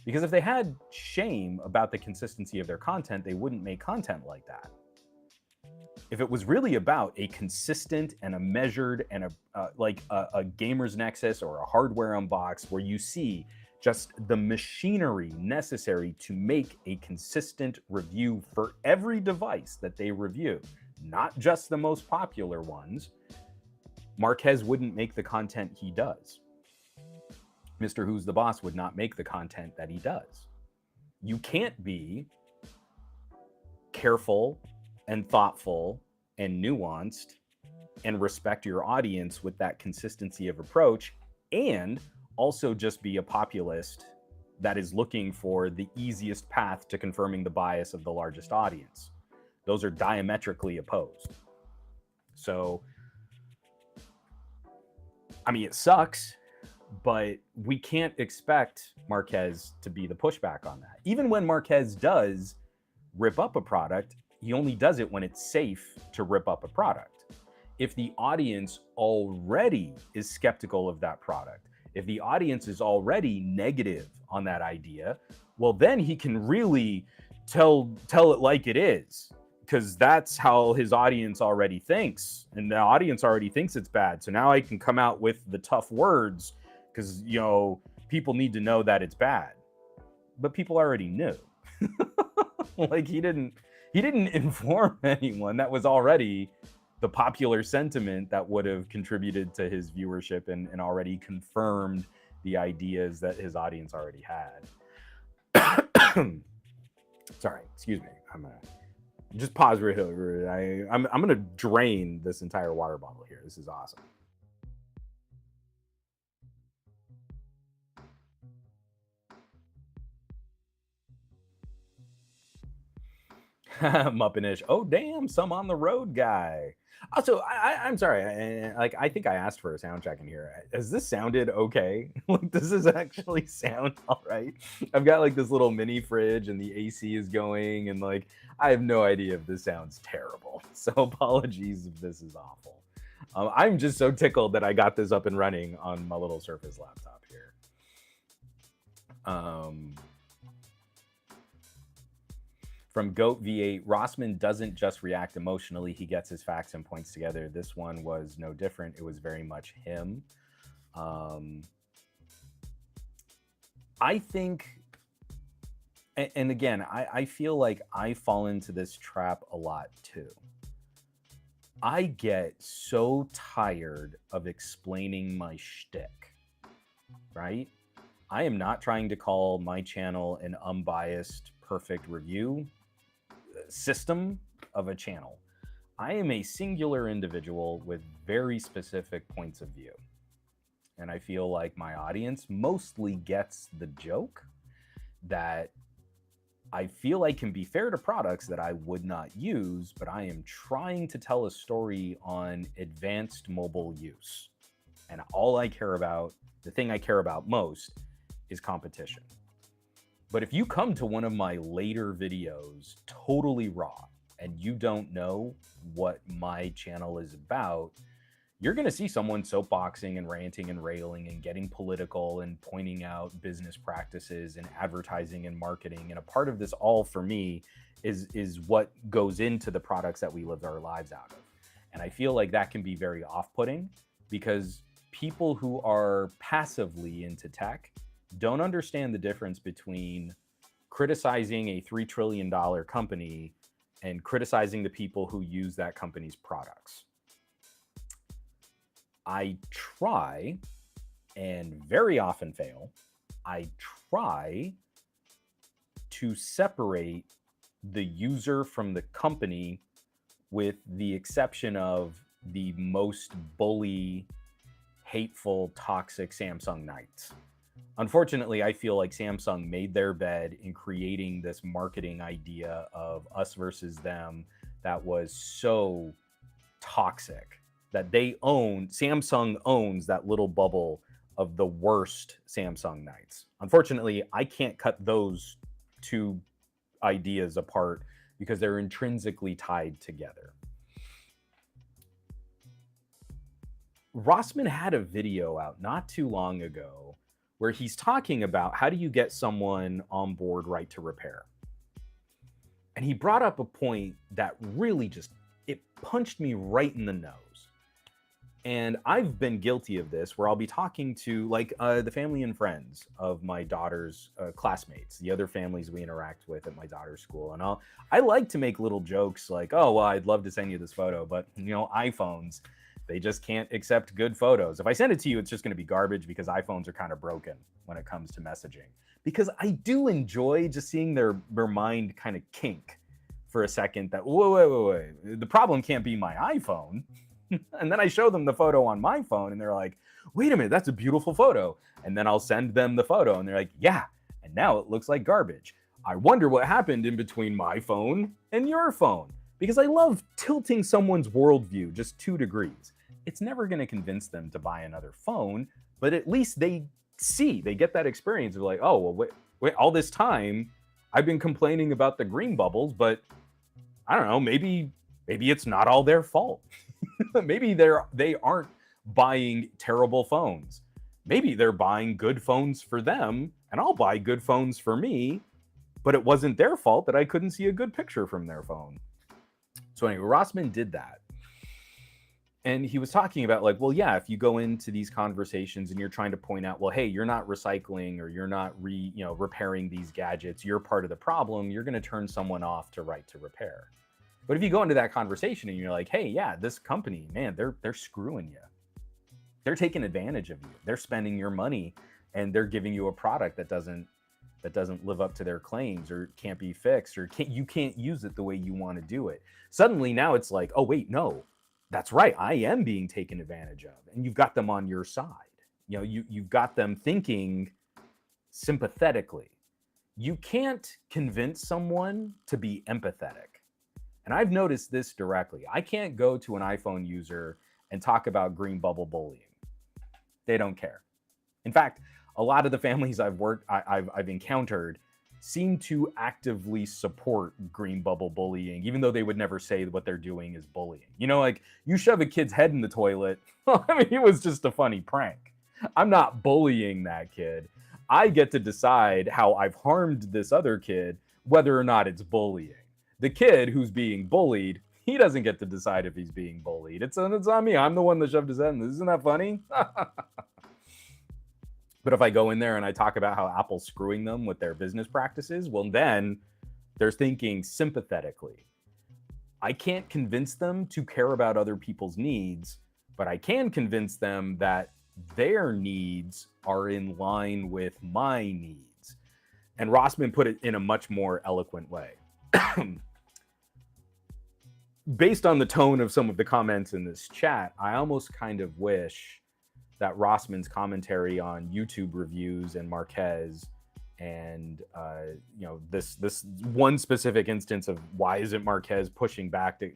because if they had shame about the consistency of their content, they wouldn't make content like that. If it was really about a consistent and a measured and a gamer's nexus or a hardware unbox where you see just the machinery necessary to make a consistent review for every device that they review, not just the most popular ones, Marquez wouldn't make the content he does. Mr. Who's the Boss would not make the content that he does. You can't be careful and thoughtful and nuanced and respect your audience with that consistency of approach, and also just be a populist that is looking for the easiest path to confirming the bias of the largest audience. Those are diametrically opposed. So, I mean, it sucks, but we can't expect Marquez to be the pushback on that. Even when Marquez does rip up a product, he only does it when it's safe to rip up a product. If the audience already is skeptical of that product, if the audience is already negative on that idea, well, then he can really tell it like it is, because that's how his audience already thinks. And the audience already thinks it's bad. So now I can come out with the tough words because, you know, people need to know that it's bad. But people already knew. Like, he didn't inform anyone. That was already the popular sentiment that would have contributed to his viewership and already confirmed the ideas that his audience already had. Sorry, excuse me. I'm gonna just pause right over. I'm gonna drain this entire water bottle here. This is awesome. Muppinish. Oh, damn, some on the road guy. Also, I'm sorry. I think I asked for a sound check in here. Has this sounded okay? Like, does this actually sound all right? I've got like this little mini fridge and the AC is going, and like, I have no idea if this sounds terrible. So apologies if this is awful. I'm just so tickled that I got this up and running on my little Surface laptop here. From Goat V8, Rossman doesn't just react emotionally. He gets his facts and points together. This one was no different. It was very much him. I think, and again, I feel like I fall into this trap a lot too. I get so tired of explaining my shtick, right? I am not trying to call my channel an unbiased, perfect review system of a channel. I am a singular individual with very specific points of view. And I feel like my audience mostly gets the joke that I feel like can be fair to products that I would not use, but I am trying to tell a story on advanced mobile use. And all I care about, the thing I care about most, is competition. But if you come to one of my later videos totally raw and you don't know what my channel is about, you're going to see someone soapboxing and ranting and railing and getting political and pointing out business practices and advertising and marketing. And a part of this all for me is what goes into the products that we live our lives out of. And I feel like that can be very off-putting because people who are passively into tech don't understand the difference between criticizing a $3 trillion company and criticizing the people who use that company's products. I try and very often fail. I try to separate the user from the company with the exception of the most bully, hateful, toxic Samsung Knights. Unfortunately, I feel like Samsung made their bed in creating this marketing idea of us versus them that was so toxic that Samsung owns that little bubble of the worst Samsung Knights. Unfortunately, I can't cut those two ideas apart because they're intrinsically tied together. Rossman had a video out not too long ago where he's talking about how do you get someone on board right to repair. And he brought up a point that really it punched me right in the nose. And I've been guilty of this where I'll be talking to the family and friends of my daughter's classmates, the other families we interact with at my daughter's school. And I like to make little jokes like, oh, well, I'd love to send you this photo, but iPhones, they just can't accept good photos. If I send it to you, it's just going to be garbage because iPhones are kind of broken when it comes to messaging. Because I do enjoy just seeing their mind kind of kink for a second that, wait, the problem can't be my iPhone. And then I show them the photo on my phone and they're like, wait a minute, that's a beautiful photo. And then I'll send them the photo and they're like, yeah, and now it looks like garbage. I wonder what happened in between my phone and your phone. Because I love tilting someone's worldview just 2 degrees. It's never going to convince them to buy another phone, but at least they get that experience of like, oh, well, wait, all this time I've been complaining about the green bubbles, but I don't know, maybe it's not all their fault. Maybe they aren't buying terrible phones. Maybe they're buying good phones for them, and I'll buy good phones for me, but it wasn't their fault that I couldn't see a good picture from their phone. So anyway, Rossman did that. And he was talking about like, well, yeah, if you go into these conversations and you're trying to point out, well, hey, you're not recycling or you're not repairing these gadgets, you're part of the problem, you're going to turn someone off to right to repair. But if you go into that conversation and you're like, hey, yeah, this company, man, they're screwing you. They're taking advantage of you. They're spending your money and they're giving you a product that doesn't live up to their claims or can't be fixed or you can't use it the way you want to do it. Suddenly now it's like, oh, wait, no, that's right. I am being taken advantage of. And you've got them on your side. You've got them thinking sympathetically. You can't convince someone to be empathetic. And I've noticed this directly. I can't go to an iPhone user and talk about green bubble bullying. They don't care. In fact, a lot of the families I've encountered seem to actively support green bubble bullying, even though they would never say what they're doing is bullying. Like you shove a kid's head in the toilet. I mean, it was just a funny prank. I'm not bullying that kid. I get to decide how I've harmed this other kid, whether or not it's bullying. The kid who's being bullied, he doesn't get to decide if he's being bullied. It's on me. I'm the one that shoved his head in this. Isn't that funny? But if I go in there and I talk about how Apple's screwing them with their business practices, well, then they're thinking sympathetically. I can't convince them to care about other people's needs, but I can convince them that their needs are in line with my needs. And Rossman put it in a much more eloquent way. Based on the tone of some of the comments in this chat, I almost kind of wish that Rossman's commentary on YouTube reviews and Marquez and this one specific instance of why isn't Marquez pushing back to,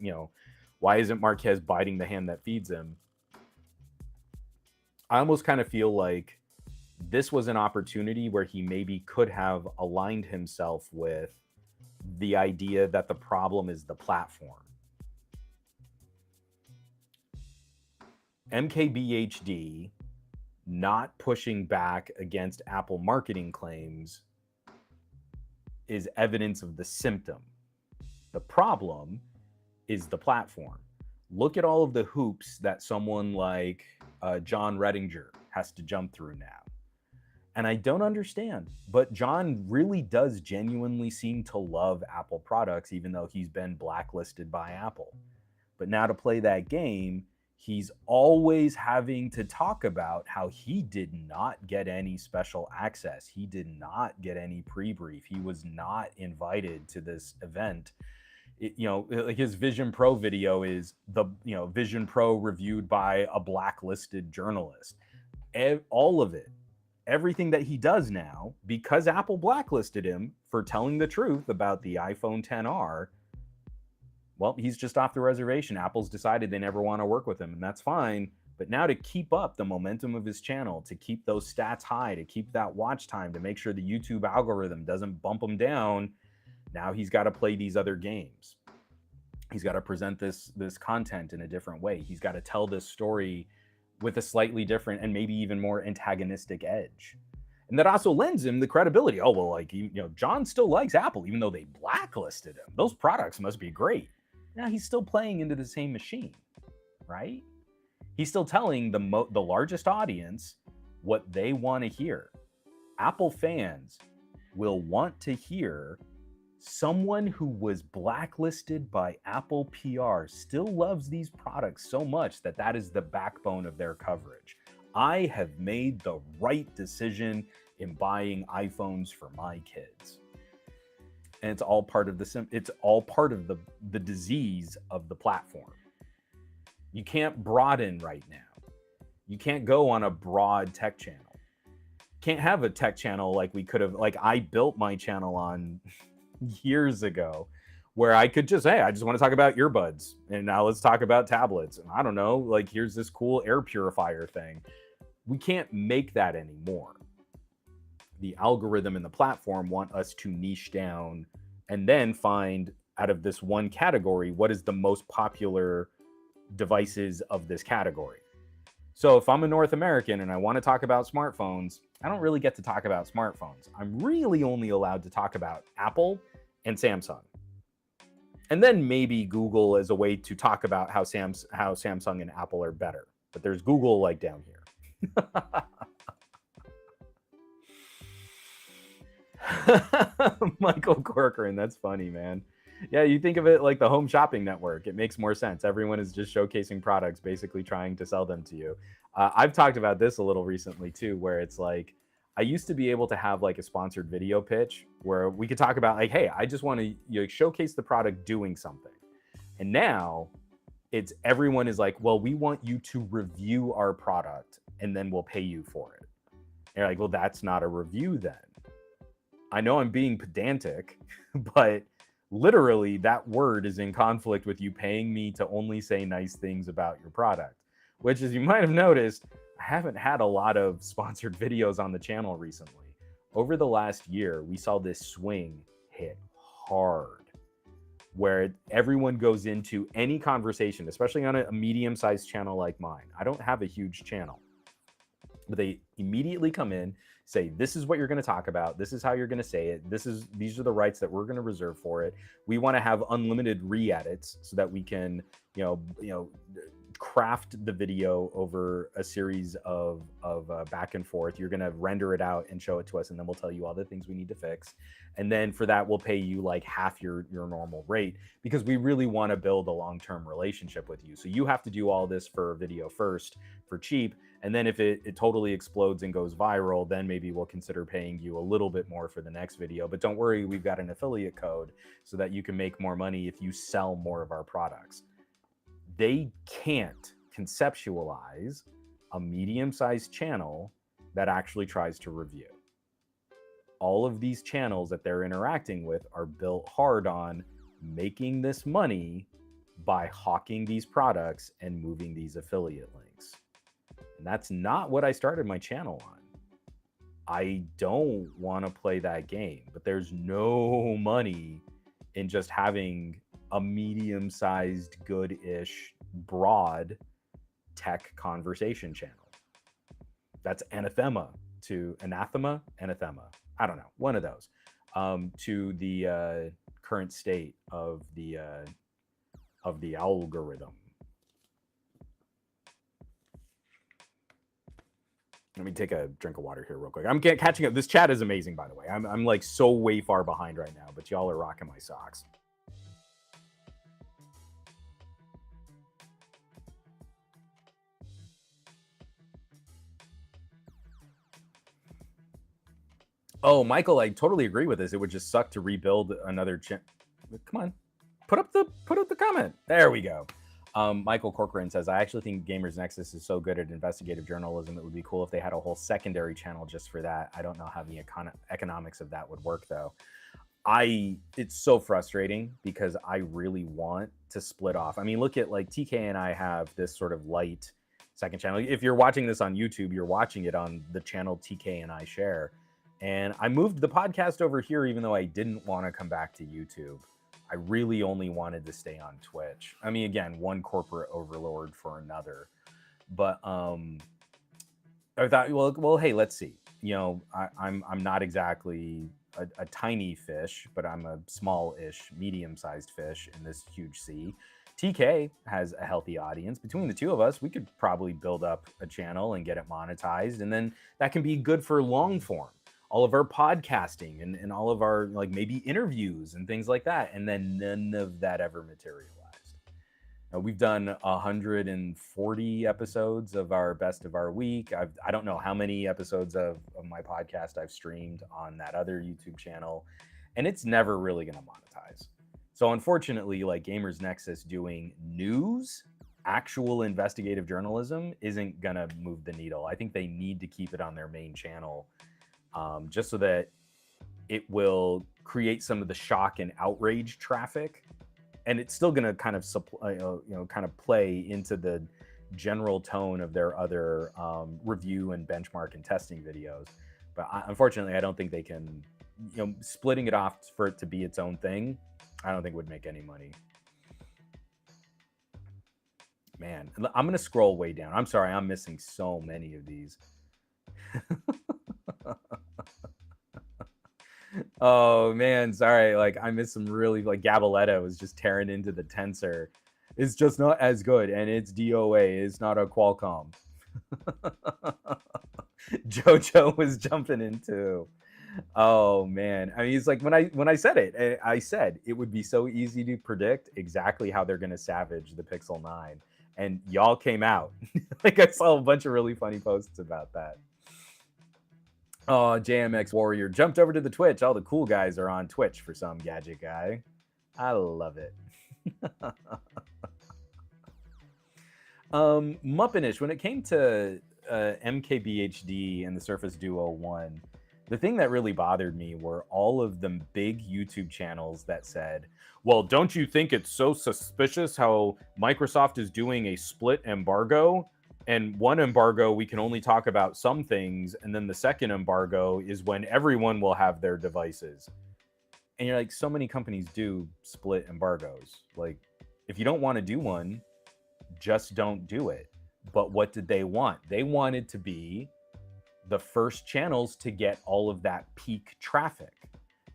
why isn't Marquez biting the hand that feeds him? I almost kind of feel like this was an opportunity where he maybe could have aligned himself with the idea that the problem is the platform. MKBHD not pushing back against Apple marketing claims is evidence of the symptom. The problem is the platform. Look at all of the hoops that someone like John Redinger has to jump through now. And I don't understand, but John really does genuinely seem to love Apple products, even though he's been blacklisted by Apple. But now to play that game, he's always having to talk about how he did not get any special access. He did not get any pre-brief. He was not invited to this event. Like his Vision Pro video is the, Vision Pro reviewed by a blacklisted journalist. All of it, everything that he does now, because Apple blacklisted him for telling the truth about the iPhone XR, well, he's just off the reservation. Apple's decided they never want to work with him, and that's fine. But now to keep up the momentum of his channel, to keep those stats high, to keep that watch time, to make sure the YouTube algorithm doesn't bump him down, now he's got to play these other games. He's got to present this content in a different way. He's got to tell this story with a slightly different and maybe even more antagonistic edge. And that also lends him the credibility. Oh, well, John still likes Apple, even though they blacklisted him. Those products must be great. Now he's still playing into the same machine, right? He's still telling the largest audience what they want to hear. Apple fans will want to hear someone who was blacklisted by Apple PR still loves these products so much that is the backbone of their coverage. I have made the right decision in buying iPhones for my kids. And it's all part of the disease of the platform. You can't broaden right now. You can't go on a broad tech channel. Can't have a tech channel like we could have, like I built my channel on years ago, where I could just, hey, I just want to talk about earbuds, and now let's talk about tablets. And I don't know, like here's this cool air purifier thing. We can't make that anymore. The algorithm and the platform want us to niche down and then find out of this one category what is the most popular devices of this category. So if I'm a North American and I want to talk about smartphones, I don't really get to talk about smartphones. I'm really only allowed to talk about Apple and Samsung. And then maybe Google as a way to talk about how Samsung and Apple are better. But there's Google like down here. Michael Corcoran, that's funny, man. Yeah, you think of it like the home shopping network. It makes more sense. Everyone is just showcasing products, basically trying to sell them to you. I've talked about this a little recently too, where it's like, I used to be able to have like a sponsored video pitch where we could talk about like, hey, I just want to showcase the product doing something. And now it's everyone is like, well, we want you to review our product and then we'll pay you for it. And you're like, well, that's not a review then. I know I'm being pedantic, but literally that word is in conflict with you paying me to only say nice things about your product, which, as you might have noticed, I haven't had a lot of sponsored videos on the channel recently. Over the last year, we saw this swing hit hard where everyone goes into any conversation, especially on a medium-sized channel like mine. I don't have a huge channel, but they immediately come in say, this is what you're going to talk about. This is how you're going to say it. These are the rights that we're going to reserve for it. We want to have unlimited re-edits so that we can, craft the video over a series of back and forth. You're going to render it out and show it to us, and then we'll tell you all the things we need to fix. And then for that, we'll pay you like half your normal rate, because we really want to build a long-term relationship with you. So you have to do all this for video first for cheap. And then if it totally explodes and goes viral, then maybe we'll consider paying you a little bit more for the next video. But don't worry, we've got an affiliate code so that you can make more money if you sell more of our products. They can't conceptualize a medium-sized channel that actually tries to review. All of these channels that they're interacting with are built hard on making this money by hawking these products and moving these affiliate links. And that's not what I started my channel on. I don't want to play that game, but there's no money in just having a medium-sized, good-ish, broad tech conversation channel. That's anathema. I don't know, one of those, to the current state of the algorithm. Let me take a drink of water here real quick. I'm catching up. This chat is amazing, by the way. I'm like so way far behind right now, but y'all are rocking my socks. Oh, Michael, I totally agree with this. It would just suck to rebuild another channel. Come on, put up the comment. There we go. Michael Corcoran says, I actually think Gamers Nexus is so good at investigative journalism. It would be cool if they had a whole secondary channel just for that. I don't know how the economics of that would work, though. It's so frustrating because I really want to split off. I mean, look at like TK and I have this sort of light second channel. If you're watching this on YouTube, you're watching it on the channel TK and I share. And I moved the podcast over here, even though I didn't want to come back to YouTube. I really only wanted to stay on Twitch. I mean, again, one corporate overlord for another. But I thought, well, hey, let's see. I'm not exactly a tiny fish, but I'm a small-ish, medium-sized fish in this huge sea. TK has a healthy audience. Between the two of us, we could probably build up a channel and get it monetized, and then that can be good for long form. All of our podcasting and all of our like maybe interviews and things like that. And then none of that ever materialized. Now, we've done 140 episodes of our best of our week. I don't know how many episodes of my podcast I've streamed on that other YouTube channel, and it's never really going to monetize. So unfortunately, like Gamers Nexus doing news, actual investigative journalism isn't going to move the needle. I think they need to keep it on their main channel. Just so that it will create some of the shock and outrage traffic, and it's still going to kind of play into the general tone of their other review and benchmark and testing videos. But unfortunately, I don't think they can, splitting it off for it to be its own thing, I don't think would make any money. Man, I'm going to scroll way down. I'm sorry, I'm missing so many of these. Oh man, sorry. Like I missed some really, like Gabaletta was just tearing into the tensor. It's just not as good, and it's DOA. It's not a Qualcomm. Jojo was jumping into. Oh man, I mean, it's like when I said it, I said it would be so easy to predict exactly how they're gonna savage the Pixel 9, and y'all came out. Like I saw a bunch of really funny posts about that. Oh, JMX Warrior jumped over to the Twitch. All the cool guys are on Twitch for some gadget guy. I love it. Muppinish, when it came to MKBHD and the Surface Duo 1, the thing that really bothered me were all of the big YouTube channels that said, well, don't you think it's so suspicious how Microsoft is doing a split embargo? And one embargo, we can only talk about some things. And then the second embargo is when everyone will have their devices. And you're like, so many companies do split embargoes. Like, if you don't want to do one, just don't do it. But what did they want? They wanted to be the first channels to get all of that peak traffic,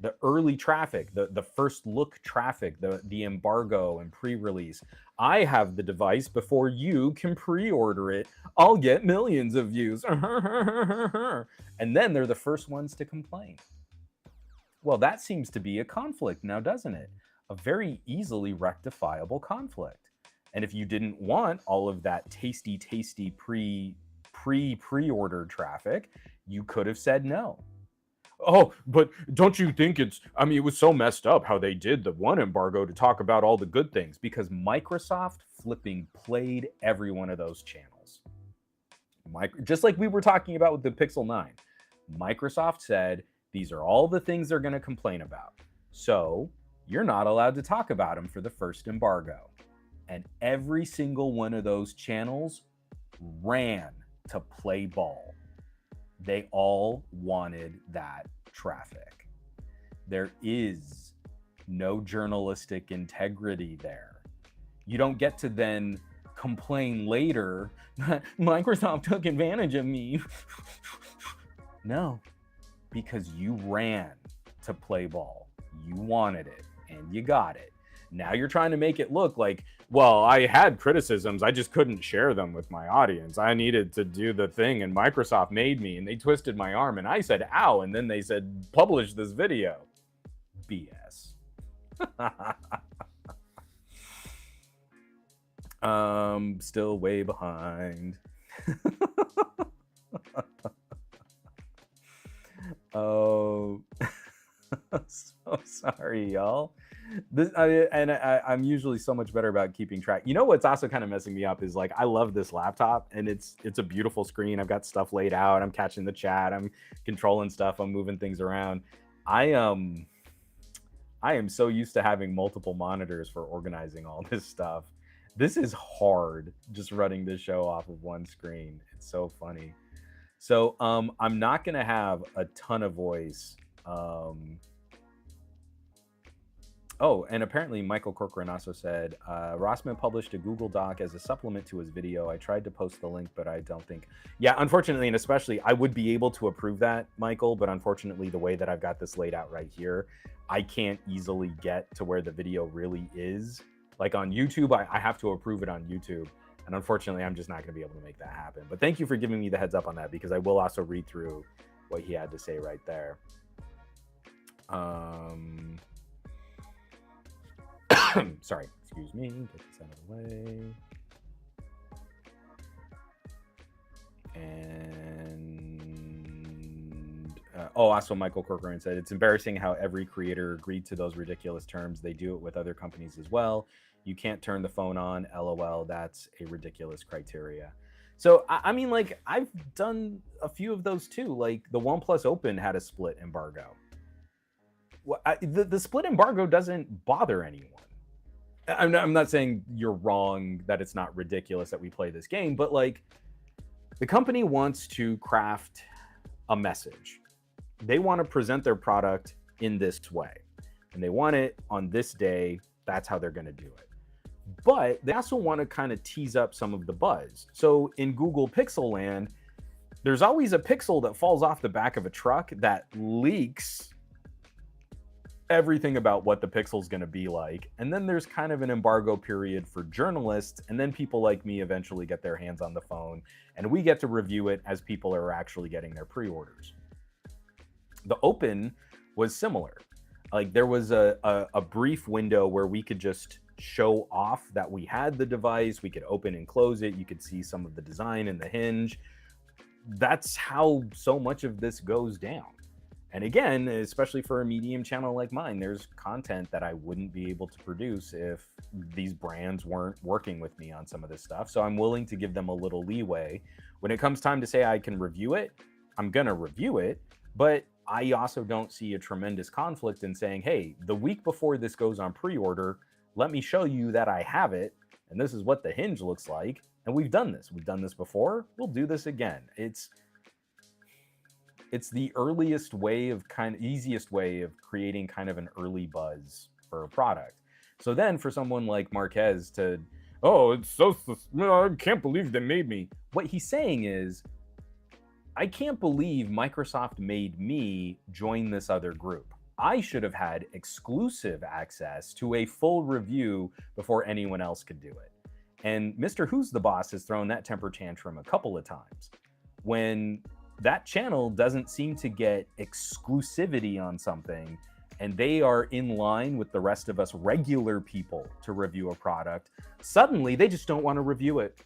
the early traffic, the first look traffic, the embargo and pre-release. I have the device before you can pre-order it. I'll get millions of views. And then they're the first ones to complain. Well, that seems to be a conflict now, doesn't it? A very easily rectifiable conflict. And if you didn't want all of that tasty pre-order traffic, you could have said no. Oh, but don't you think it was so messed up how they did the one embargo to talk about all the good things, because Microsoft flipping played every one of those channels. Just like we were talking about with the Pixel 9. Microsoft said, these are all the things they're going to complain about. So you're not allowed to talk about them for the first embargo. And every single one of those channels ran to play ball. They all wanted that traffic. There is no journalistic integrity there. You don't get to then complain later, Microsoft took advantage of me. No, because you ran to play ball. You wanted it and you got it. Now you're trying to make it look like, well, I had criticisms, I just couldn't share them with my audience. I needed to do the thing and Microsoft made me and they twisted my arm and I said, ow, and then they said, publish this video. BS. Still way behind. Oh, so sorry, y'all. I'm usually so much better about keeping track. You know what's also kind of messing me up is, like, I love this laptop and it's a beautiful screen. I've got stuff laid out. I'm catching the chat. I'm controlling stuff. I'm moving things around. I am so used to having multiple monitors for organizing all this stuff. This is hard, just running this show off of one screen. It's so funny. So I'm not gonna have a ton of voice. Oh, and apparently Michael Corcoran also said, Rossman published a Google Doc as a supplement to his video. I tried to post the link, but I don't think... Yeah, unfortunately, and especially, I would be able to approve that, Michael, but unfortunately, the way that I've got this laid out right here, I can't easily get to where the video really is. Like on YouTube, I have to approve it on YouTube. And unfortunately, I'm just not going to be able to make that happen. But thank you for giving me the heads up on that, because I will also read through what he had to say right there. Sorry, excuse me. Get this out of the way. And also Michael Corcoran said, it's embarrassing how every creator agreed to those ridiculous terms. They do it with other companies as well. You can't turn the phone on. LOL. That's a ridiculous criteria. So, I mean, like, I've done a few of those too. Like, the OnePlus Open had a split embargo. The split embargo doesn't bother anyone. I'm not saying you're wrong, that it's not ridiculous that we play this game, but, like, the company wants to craft a message. They want to present their product in this way, and they want it on this day. That's how they're going to do it. But they also want to kind of tease up some of the buzz. So in Google Pixel land, there's always a pixel that falls off the back of a truck that leaks everything about what the pixel's going to be like. And then there's kind of an embargo period for journalists. And then people like me eventually get their hands on the phone and we get to review it as people are actually getting their pre-orders. The Open was similar. Like, there was a brief window where we could just show off that we had the device. We could open and close it. You could see some of the design and the hinge. That's how so much of this goes down. And again, especially for a medium channel like mine, there's content that I wouldn't be able to produce if these brands weren't working with me on some of this stuff. So I'm willing to give them a little leeway. When it comes time to say I can review it, I'm gonna review it. But I also don't see a tremendous conflict in saying, hey, the week before this goes on pre-order, let me show you that I have it, and this is what the hinge looks like. And we've done this. We've done this before. We'll do this again. It's the earliest way of easiest way of creating kind of an early buzz for a product. So then for someone like Marquez to, oh, it's so, I can't believe they made me. What he's saying is, I can't believe Microsoft made me join this other group. I should have had exclusive access to a full review before anyone else could do it. And Mr. Who's the Boss has thrown that temper tantrum a couple of times. When that channel doesn't seem to get exclusivity on something, and they are in line with the rest of us regular people to review a product, suddenly they just don't want to review it.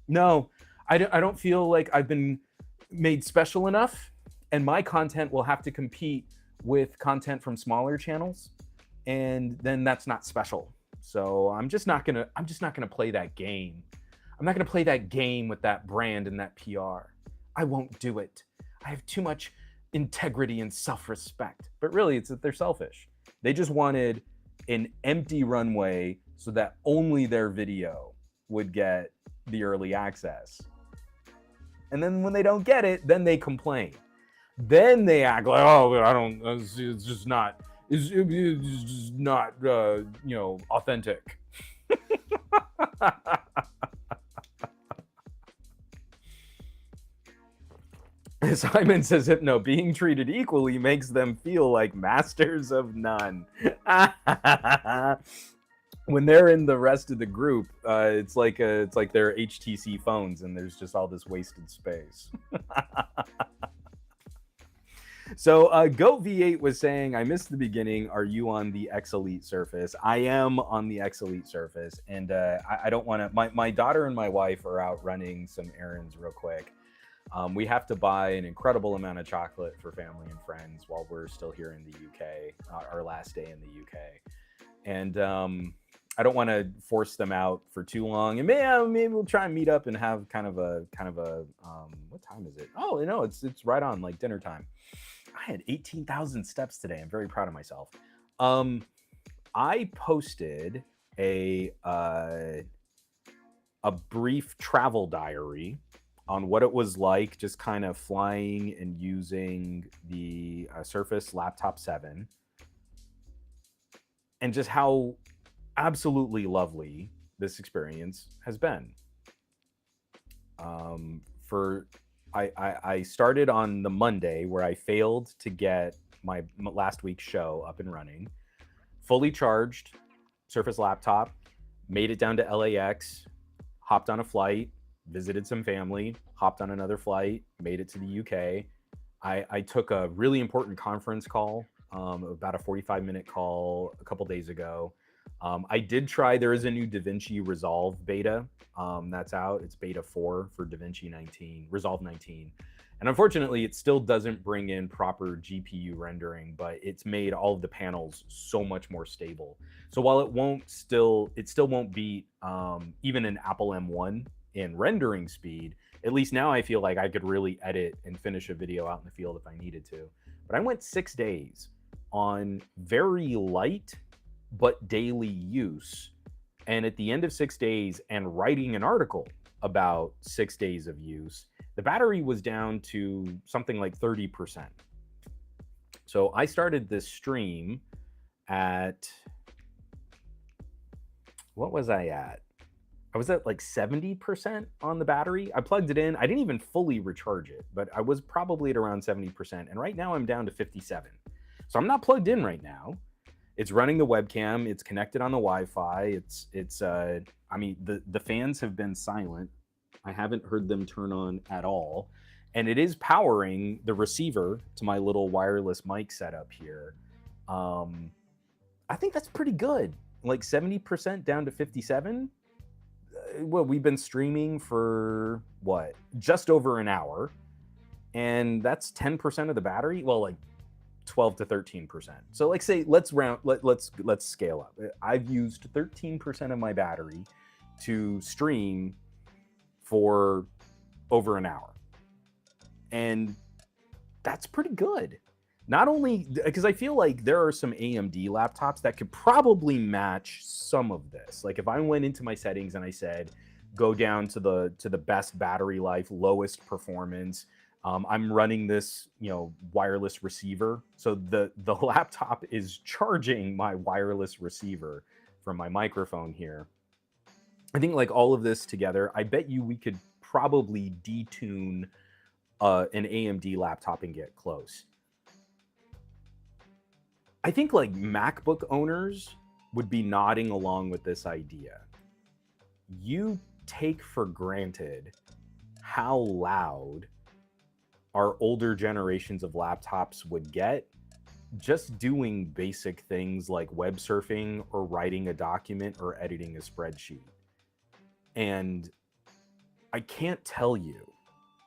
No, I don't feel like I've been made special enough, and my content will have to compete with content from smaller channels, and then that's not special. So I'm just not gonna play that game. I'm not gonna play that game with that brand and that PR. I won't do it. I have too much integrity and self-respect. But really, it's that they're selfish. They just wanted an empty runway so that only their video would get the early access. And then when they don't get it, then they complain. Then they act like, oh, I don't, it's just not, it's just not, authentic. Simon says, Hypno, being treated equally makes them feel like masters of none. When they're in the rest of the group, it's like their HTC phones, and there's just all this wasted space. So Goat V8 was saying, I missed the beginning. Are you on the X Elite Surface? I am on the X Elite Surface, and I don't want to. My daughter and my wife are out running some errands real quick. We have to buy an incredible amount of chocolate for family and friends while we're still here in the UK, our last day in the UK. And I don't want to force them out for too long. And maybe we'll try and meet up and have kind of a what time is it? Oh, no, it's right on like dinner time. I had 18,000 steps today. I'm very proud of myself. I posted a brief travel diary on what it was like just kind of flying and using the Surface Laptop 7, and just how absolutely lovely this experience has been. I started on the Monday where I failed to get my last week's show up and running, fully charged Surface Laptop, made it down to LAX, hopped on a flight, visited some family, hopped on another flight, made it to the UK. I took a really important conference call, about a 45-minute call a couple days ago. I did try, there is a new DaVinci Resolve beta that's out. It's beta 4 for DaVinci 19, Resolve 19. And unfortunately, it still doesn't bring in proper GPU rendering, but it's made all of the panels so much more stable. So while it still won't beat even an Apple M1 in rendering speed, at least now I feel like I could really edit and finish a video out in the field if I needed to. But I went 6 days on very light but daily use. And at the end of 6 days and writing an article about 6 days of use, the battery was down to something like 30%. So I started this stream at, what was I at? I was at like 70% on the battery. I plugged it in. I didn't even fully recharge it, but I was probably at around 70%. And right now I'm down to 57. So I'm not plugged in right now. It's running the webcam. It's connected on the Wi-Fi. I mean, the fans have been silent. I haven't heard them turn on at all. And it is powering the receiver to my little wireless mic setup here. I think that's pretty good. Like 70% down to 57. Well, we've been streaming for what? Just over an hour. And that's 10% of the battery. Well, like 12 to 13%. So like say, let's scale up. I've used 13% of my battery to stream for over an hour. And that's pretty good. Not only because I feel like there are some AMD laptops that could probably match some of this. Like if I went into my settings and I said, go down to the best battery life, lowest performance, I'm running this, wireless receiver. So the laptop is charging my wireless receiver from my microphone here. I think like all of this together, I bet you we could probably detune an AMD laptop and get close. I think like MacBook owners would be nodding along with this idea. You take for granted how loud our older generations of laptops would get just doing basic things like web surfing or writing a document or editing a spreadsheet. And I can't tell you,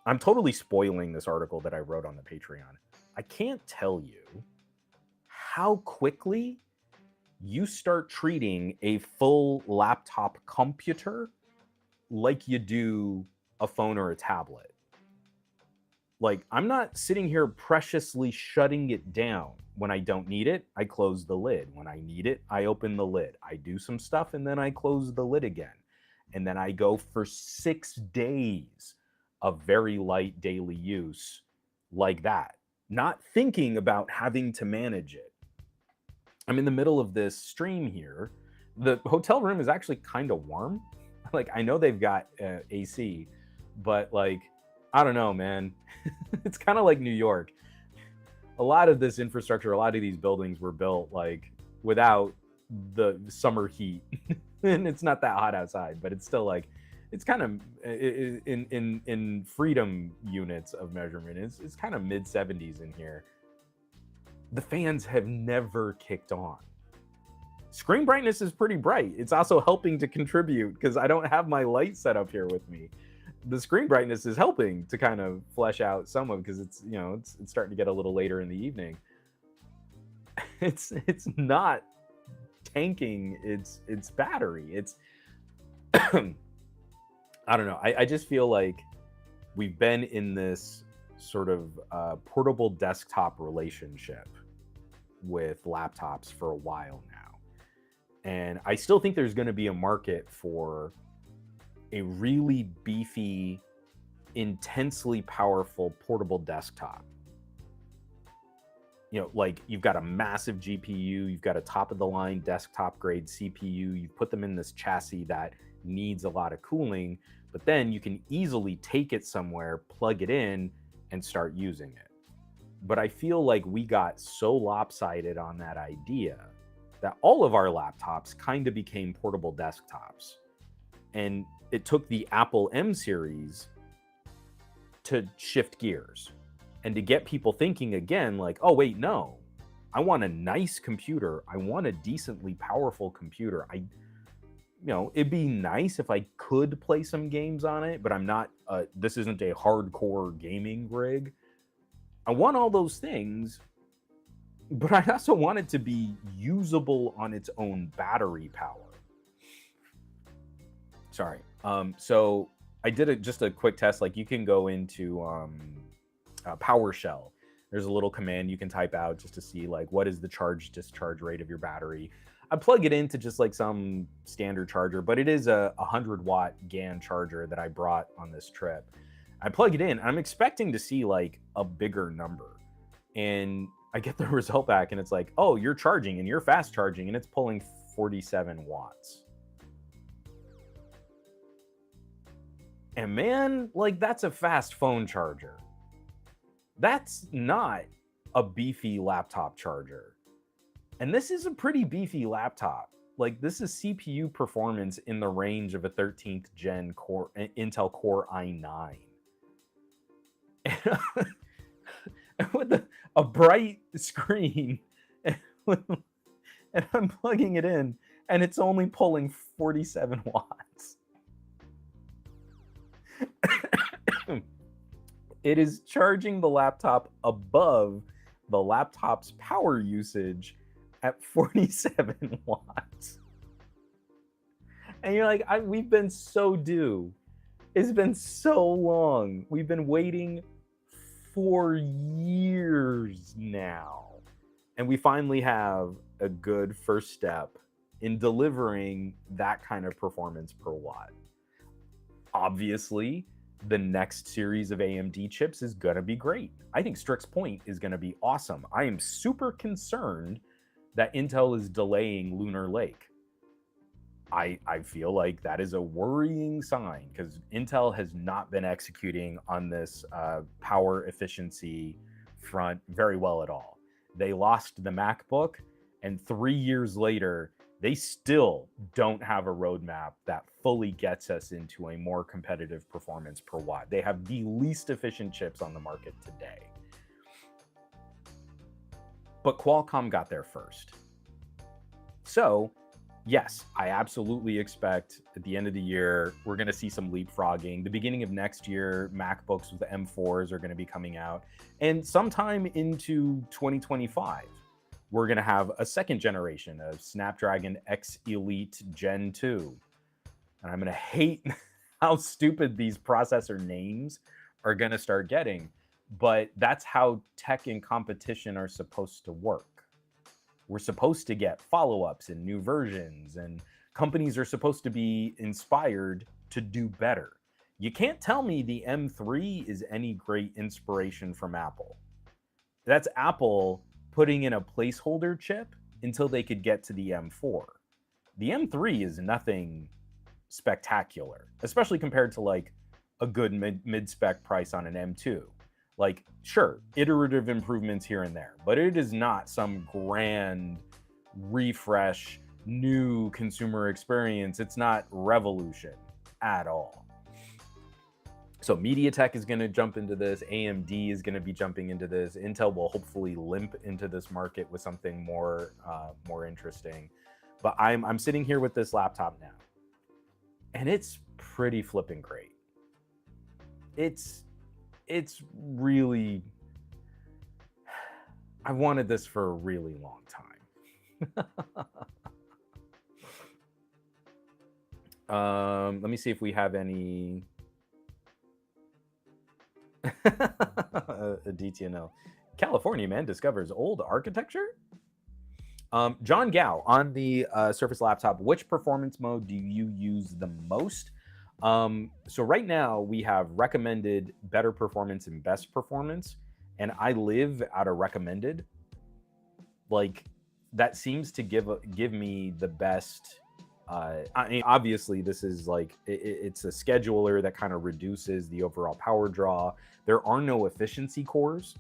I'm totally spoiling this article that I wrote on the Patreon. I can't tell you how quickly you start treating a full laptop computer like you do a phone or a tablet. Like, I'm not sitting here preciously shutting it down. When I don't need it, I close the lid. When I need it, I open the lid. I do some stuff and then I close the lid again. And then I go for 6 days of very light daily use like that, not thinking about having to manage it. I'm in the middle of this stream here. The hotel room is actually kind of warm. Like, I know they've got AC, but like, I don't know, man. It's kind of like New York. A lot of this infrastructure, a lot of these buildings were built like without the summer heat. And it's not that hot outside, but it's still like, it's kind of in freedom units of measurement. It's kind of mid 70s in here. The fans have never kicked on. Screen brightness is pretty bright. It's also helping to contribute because I don't have my light set up here with me. The screen brightness is helping to kind of flesh out some of, because it's, you know, it's starting to get a little later in the evening. It's not tanking its battery. It's I don't know. I just feel like we've been in this sort of portable desktop relationship with laptops for a while now. And I still think there's going to be a market for a really beefy, intensely powerful portable desktop. You know, like you've got a massive GPU, you've got a top of the line desktop grade CPU, you put them in this chassis that needs a lot of cooling, but then you can easily take it somewhere, plug it in, and start using it. But I feel like we got so lopsided on that idea that all of our laptops kind of became portable desktops. And it took the Apple M series to shift gears and to get people thinking again, like, oh, wait, no, I want a nice computer. I want a decently powerful computer. You know, it'd be nice if I could play some games on it, but I'm not, this isn't a hardcore gaming rig. I want all those things, but I also want it to be usable on its own battery power. Sorry. So I did just a quick test. Like, you can go into PowerShell. There's a little command you can type out just to see like what is the charge discharge rate of your battery. I plug it into just like some standard charger, but it is a 100-watt GAN charger that I brought on this trip. I plug it in. I'm expecting to see like a bigger number, and I get the result back and it's like, oh, you're charging and you're fast charging, and it's pulling 47 watts. And man, like, that's a fast phone charger. That's not a beefy laptop charger. And this is a pretty beefy laptop. Like, this is CPU performance in the range of a 13th gen Core Intel Core i9. And with a bright screen, and I'm plugging it in, and it's only pulling 47 watts. It is charging the laptop above the laptop's power usage at 47 watts. And you're like, we've been so due. It's been so long. We've been waiting for years now. And we finally have a good first step in delivering that kind of performance per watt. Obviously, the next series of AMD chips is going to be great. I think Strix Point is going to be awesome. I am super concerned that Intel is delaying Lunar Lake. I feel like that is a worrying sign because Intel has not been executing on this power efficiency front very well at all. They lost the MacBook, and 3 years later, they still don't have a roadmap that fully gets us into a more competitive performance per watt. They have the least efficient chips on the market today. But Qualcomm got there first. So, yes, I absolutely expect at the end of the year, we're going to see some leapfrogging. The beginning of next year, MacBooks with the M4s are going to be coming out. And sometime into 2025, we're going to have a second generation of Snapdragon X Elite Gen 2. And I'm going to hate how stupid these processor names are going to start getting. But that's how tech and competition are supposed to work. We're supposed to get follow-ups and new versions, and companies are supposed to be inspired to do better. You can't tell me the M3 is any great inspiration from Apple. That's Apple putting in a placeholder chip until they could get to the M4. The M3 is nothing spectacular, especially compared to like a good mid-spec price on an M2. Like, sure, iterative improvements here and there, but it is not some grand refresh, new consumer experience. It's not revolution at all. So MediaTek is going to jump into this. AMD is going to be jumping into this. Intel will hopefully limp into this market with something more interesting. But I'm sitting here with this laptop now, and it's pretty flipping great. It's really, I've wanted this for a really long time. Let me see if we have any. A DTNL. California man discovers old architecture. John Gao, on the Surface laptop, which performance mode do you use the most? So right now we have recommended, better performance, and best performance, and I live at a recommended. Like, that seems to give me the best. I mean, obviously this is like it's a scheduler that kind of reduces the overall power draw. There are no efficiency cores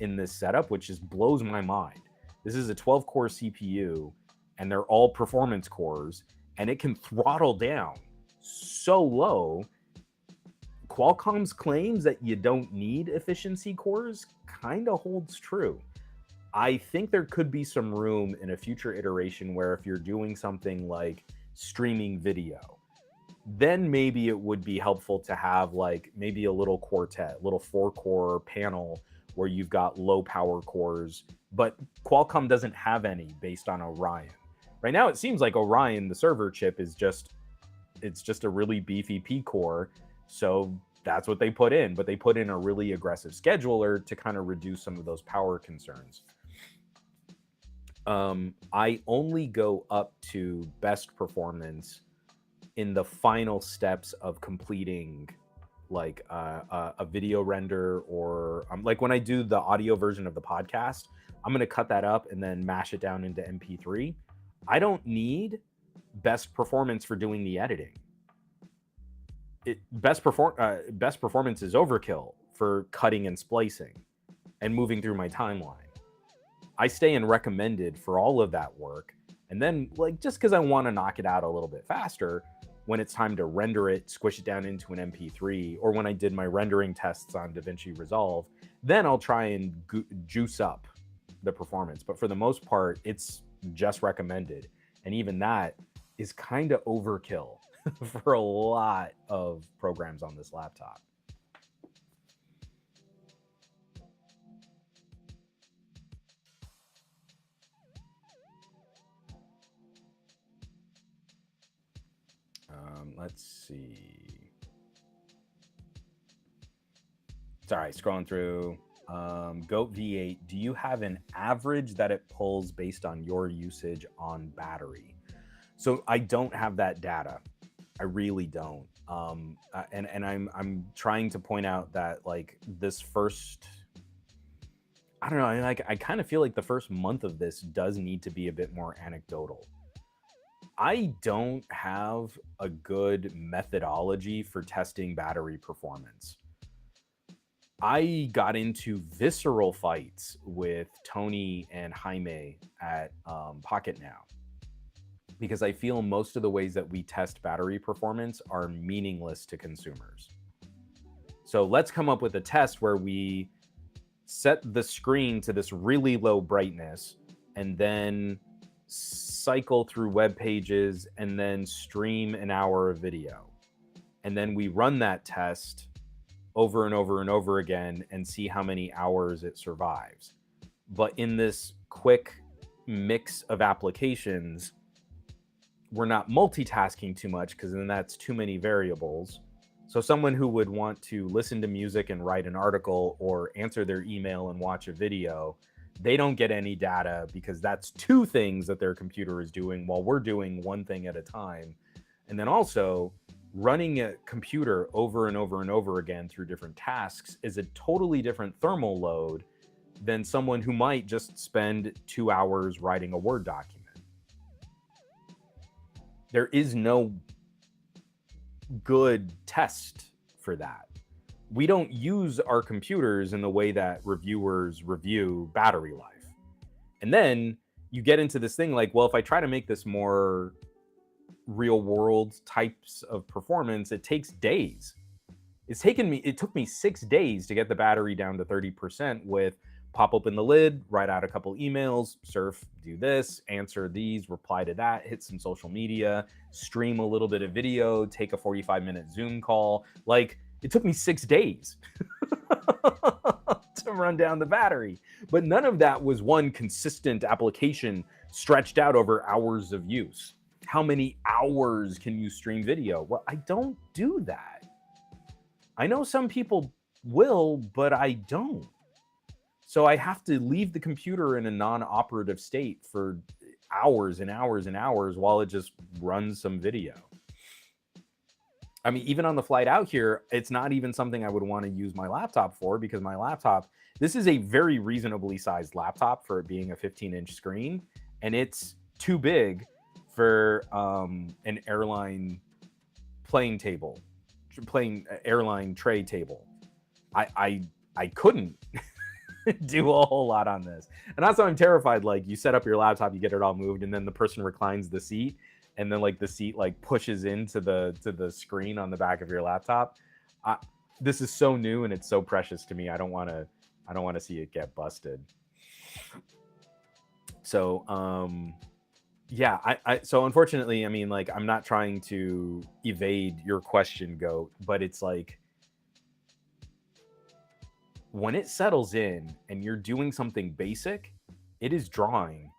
in this setup, which just blows my mind. This is a 12-core CPU, and they're all performance cores, and it can throttle down so low. Qualcomm's claims that you don't need efficiency cores kind of holds true. I think there could be some room in a future iteration where if you're doing something like streaming video, then maybe it would be helpful to have like maybe a little quartet, little 4-core panel where you've got low power cores, but Qualcomm doesn't have any based on Orion. Right now it seems like Orion, the server chip, is just a really beefy P core, so that's what they put in, but they put in a really aggressive scheduler to kind of reduce some of those power concerns. I only go up to best performance in the final steps of completing like a video render, or like when I do the audio version of the podcast, I'm going to cut that up and then mash it down into MP3. I don't need best performance for doing the editing. Best performance is overkill for cutting and splicing and moving through my timeline. I stay in recommended for all of that work. And then, like, just because I want to knock it out a little bit faster, when it's time to render it, squish it down into an MP3, or when I did my rendering tests on DaVinci Resolve, then I'll try and juice up the performance. But for the most part, it's just recommended. And even that is kind of overkill for a lot of programs on this laptop. Let's see. Sorry, scrolling through. Goat V8, do you have an average that it pulls based on your usage on battery? So I don't have that data. I really don't. And I'm trying to point out that like this first, I don't know, I kind of feel like the first month of this does need to be a bit more anecdotal. I don't have a good methodology for testing battery performance. I got into visceral fights with Tony and Jaime at Pocket Now because I feel most of the ways that we test battery performance are meaningless to consumers. So let's come up with a test where we set the screen to this really low brightness and then cycle through web pages and then stream an hour of video. And then we run that test over and over and over again and see how many hours it survives. But in this quick mix of applications, we're not multitasking too much because then that's too many variables. So someone who would want to listen to music and write an article or answer their email and watch a video, they don't get any data because that's two things that their computer is doing while we're doing one thing at a time. And then also, running a computer over and over and over again through different tasks is a totally different thermal load than someone who might just spend 2 hours writing a Word document. There is no good test for that. We don't use our computers in the way that reviewers review battery life. And then you get into this thing like, well, if I try to make this more real world types of performance, it takes days. It took me 6 days to get the battery down to 30% with pop open the lid, write out a couple emails, surf, do this, answer these, reply to that, hit some social media, stream a little bit of video, take a 45-minute Zoom call. Like, it took me 6 days to run down the battery. But none of that was one consistent application stretched out over hours of use. How many hours can you stream video? Well, I don't do that. I know some people will, but I don't. So I have to leave the computer in a non-operative state for hours and hours and hours while it just runs some video. I mean, even on the flight out here, it's not even something I would want to use my laptop for because my laptop, this is a very reasonably sized laptop for it being a 15-inch screen, and it's too big for an airline airline tray table. I couldn't do a whole lot on this. And that's why I'm terrified. Like, you set up your laptop, you get it all moved, and then the person reclines the seat, and then like the seat like pushes into the screen on the back of your laptop. This is so new and it's so precious to me. I don't want to see it get busted. So yeah, so unfortunately, I mean, like, I'm not trying to evade your question, Goat, but it's like, when it settles in and you're doing something basic, it is drawing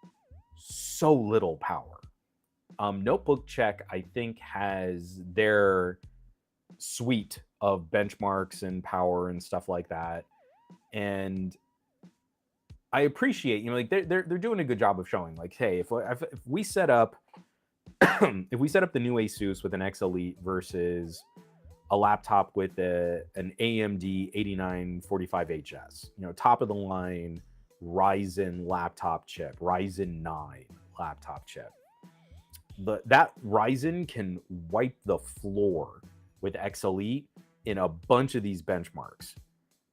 so little power. Notebook Check, I think, has their suite of benchmarks and power and stuff like that. And I appreciate, like, they're doing a good job of showing, like, hey, if we set up if we set up the new Asus with an X Elite versus a laptop with an AMD 8945HS, top of the line Ryzen laptop chip, Ryzen 9 laptop chip. That Ryzen can wipe the floor with X Elite in a bunch of these benchmarks.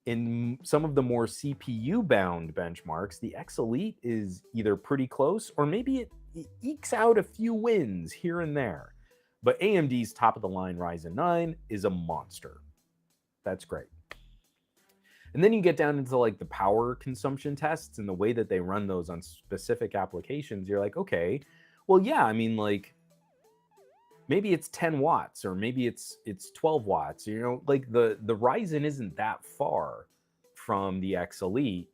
In some of the more CPU-bound benchmarks, the X Elite is either pretty close or maybe it ekes out a few wins here and there. But AMD's top-of-the-line Ryzen 9 is a monster. That's great. And then you get down into like the power consumption tests and the way that they run those on specific applications. You're like, okay, well, yeah, I mean, like, maybe it's 10 watts or maybe it's 12 watts. Like the Ryzen isn't that far from the X Elite.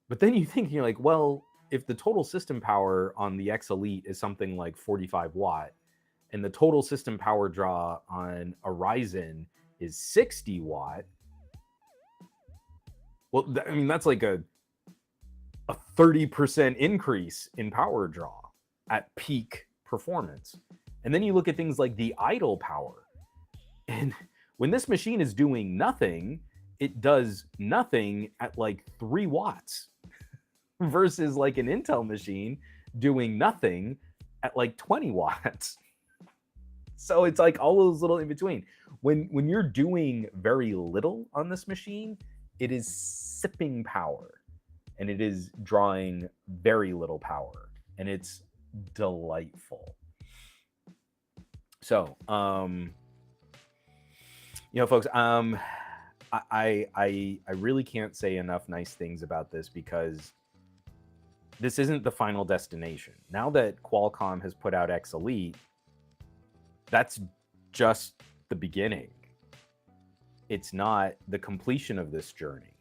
But then you're like, well, if the total system power on the X Elite is something like 45 watt and the total system power draw on a Ryzen is 60 watt, well, I mean, that's like a 30% increase in power draw at peak performance. And then you look at things like the idle power. And when this machine is doing nothing, it does nothing at like 3 watts versus like an Intel machine doing nothing at like 20 watts. So it's like all those little in between. When you're doing very little on this machine, it is sipping power and it is drawing very little power, and it's delightful. So, folks, I really can't say enough nice things about this, because this isn't the final destination. Now that Qualcomm has put out X Elite, that's just the beginning. It's not the completion of this journey.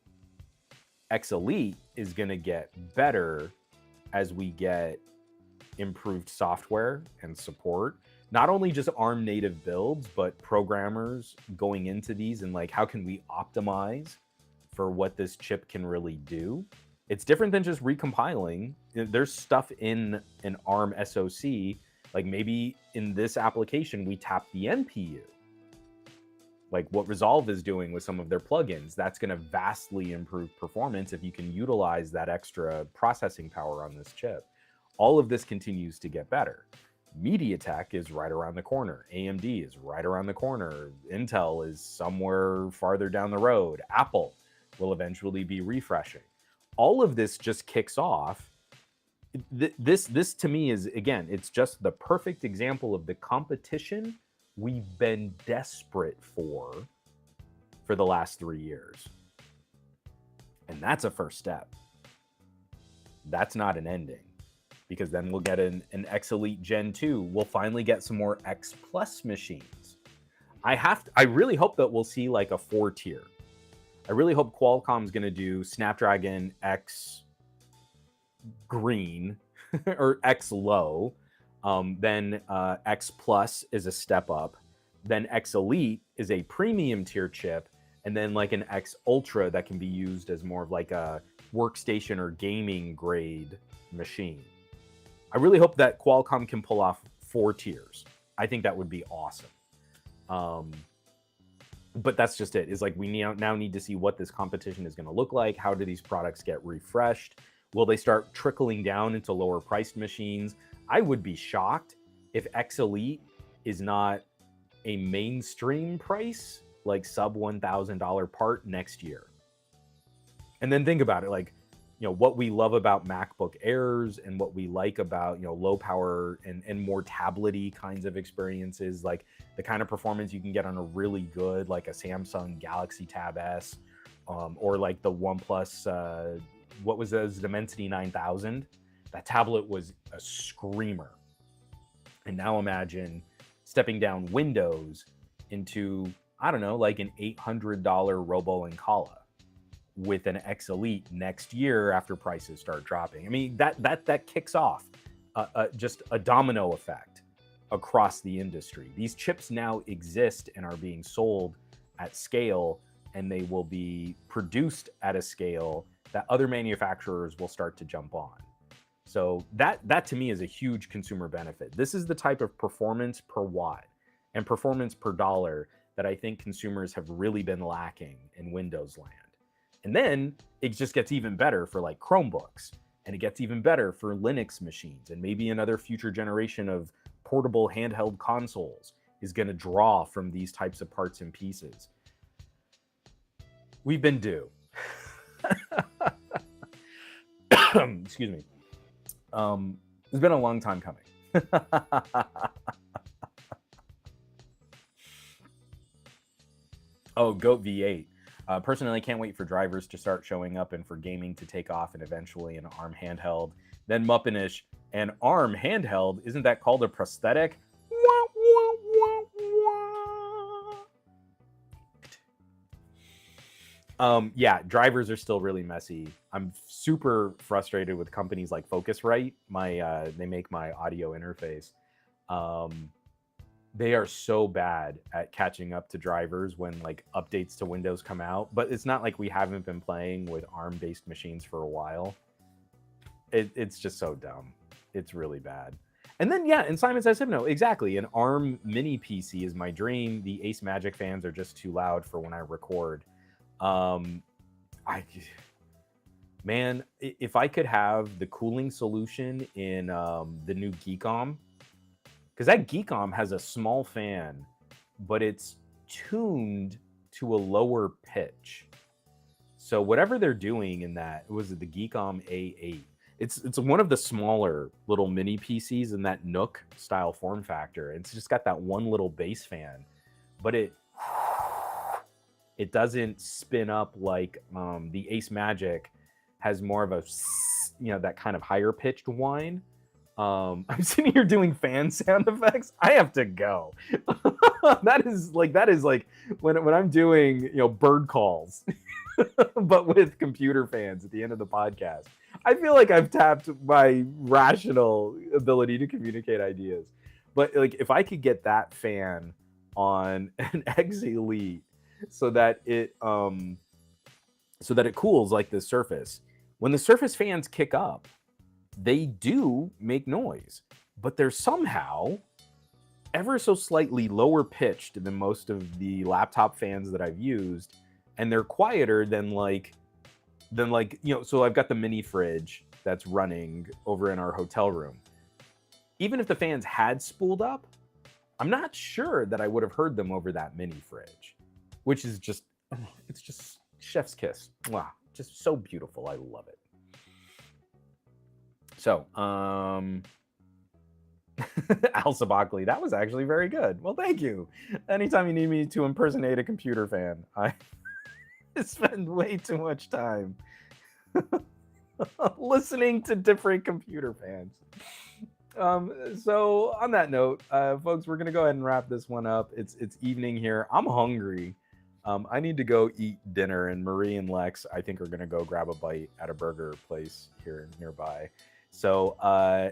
X Elite is going to get better as we get improved software and support. Not only just ARM native builds, but programmers going into these and like, how can we optimize for what this chip can really do? It's different than just recompiling. There's stuff in an ARM SoC, like maybe in this application, we tap the NPU. Like what Resolve is doing with some of their plugins, that's going to vastly improve performance if you can utilize that extra processing power on this chip. All of this continues to get better. MediaTek is right around the corner. AMD is right around the corner. Intel is somewhere farther down the road. Apple will eventually be refreshing. All of this just kicks off. This to me is, again, it's just the perfect example of the competition we've been desperate for the last 3 years. And that's a first step. That's not an ending, because then we'll get an X Elite Gen 2. We'll finally get some more X Plus machines. I really hope that we'll see like a 4-tier. I really hope Qualcomm's going to do Snapdragon X Green or X Low. Then X Plus is a step up. Then X Elite is a premium tier chip. And then like an X Ultra that can be used as more of like a workstation or gaming grade machine. I really hope that Qualcomm can pull off 4 tiers. I think that would be awesome. But that's just it. It's like we now need to see what this competition is going to look like. How do these products get refreshed? Will they start trickling down into lower priced machines? I would be shocked if X Elite is not a mainstream price, like sub $1,000 part next year. And then think about it, like, what we love about MacBook Airs and what we like about, low power and more tablet-y kinds of experiences, like the kind of performance you can get on a really good, like a Samsung Galaxy Tab S, or like the OnePlus, what was those, Dimensity 9000? That tablet was a screamer. And now imagine stepping down Windows into, I don't know, like an $800 Robo Incala with an X Elite next year after prices start dropping. I mean, that kicks off just a domino effect across the industry. These chips now exist and are being sold at scale, and they will be produced at a scale that other manufacturers will start to jump on. So that to me is a huge consumer benefit. This is the type of performance per watt and performance per dollar that I think consumers have really been lacking in Windows land. And then it just gets even better for like Chromebooks, and it gets even better for Linux machines, and maybe another future generation of portable handheld consoles is going to draw from these types of parts and pieces. We've been due. Excuse me. It's been a long time coming. Oh, Goat V8. Personally, can't wait for drivers to start showing up and for gaming to take off and eventually an ARM handheld. Then Muppinish, an ARM handheld, isn't that called a prosthetic? Yeah, drivers are still really messy. I'm super frustrated with companies like Focusrite. They make my audio interface. They are so bad at catching up to drivers when like updates to Windows come out, but it's not like we haven't been playing with ARM-based machines for a while. It's just so dumb. It's really bad. And then, yeah, and Simon says, no, exactly. An ARM mini PC is my dream. The Ace Magic fans are just too loud for when I record. Man, if I could have the cooling solution in the new Geekom, because that Geekom has a small fan, but it's tuned to a lower pitch. So whatever they're doing in that, was it the Geekom A8? It's one of the smaller little mini PCs in that Nook style form factor. It's just got that one little bass fan, but it doesn't spin up like the Ace Magic has more of a, that kind of higher pitched whine. I'm sitting here doing fan sound effects. I have to go. that is like when I'm doing bird calls, but with computer fans at the end of the podcast. I feel like I've tapped my rational ability to communicate ideas. But like if I could get that fan on an X Elite so that it cools like the Surface. When the Surface fans kick up, they do make noise, but they're somehow ever so slightly lower pitched than most of the laptop fans that I've used, and they're quieter than so I've got the mini fridge that's running over in our hotel room. Even if the fans had spooled up, I'm not sure that I would have heard them over that mini fridge, which is just chef's kiss. Wow, just so beautiful. I love it. So, Al Sabakli, that was actually very good. Well, thank you. Anytime you need me to impersonate a computer fan, I spend way too much time listening to different computer fans. So on that note, folks, we're gonna go ahead and wrap this one up. It's evening here. I'm hungry. I need to go eat dinner, and Marie and Lex, I think, are gonna go grab a bite at a burger place here nearby. So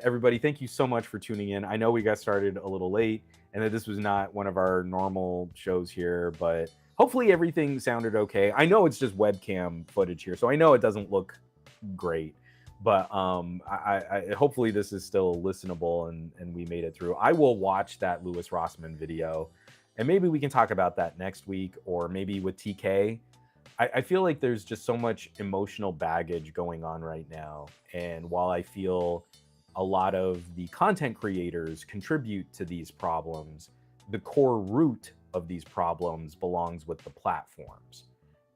everybody, thank you so much for tuning in. I know we got started a little late and that this was not one of our normal shows here, but hopefully everything sounded okay. I know it's just webcam footage here, so I know it doesn't look great, but I hopefully this is still listenable and we made it through. I will watch that Louis Rossmann video, and maybe we can talk about that next week, or maybe with TK. I feel like there's just so much emotional baggage going on right now. And while I feel a lot of the content creators contribute to these problems, the core root of these problems belongs with the platforms.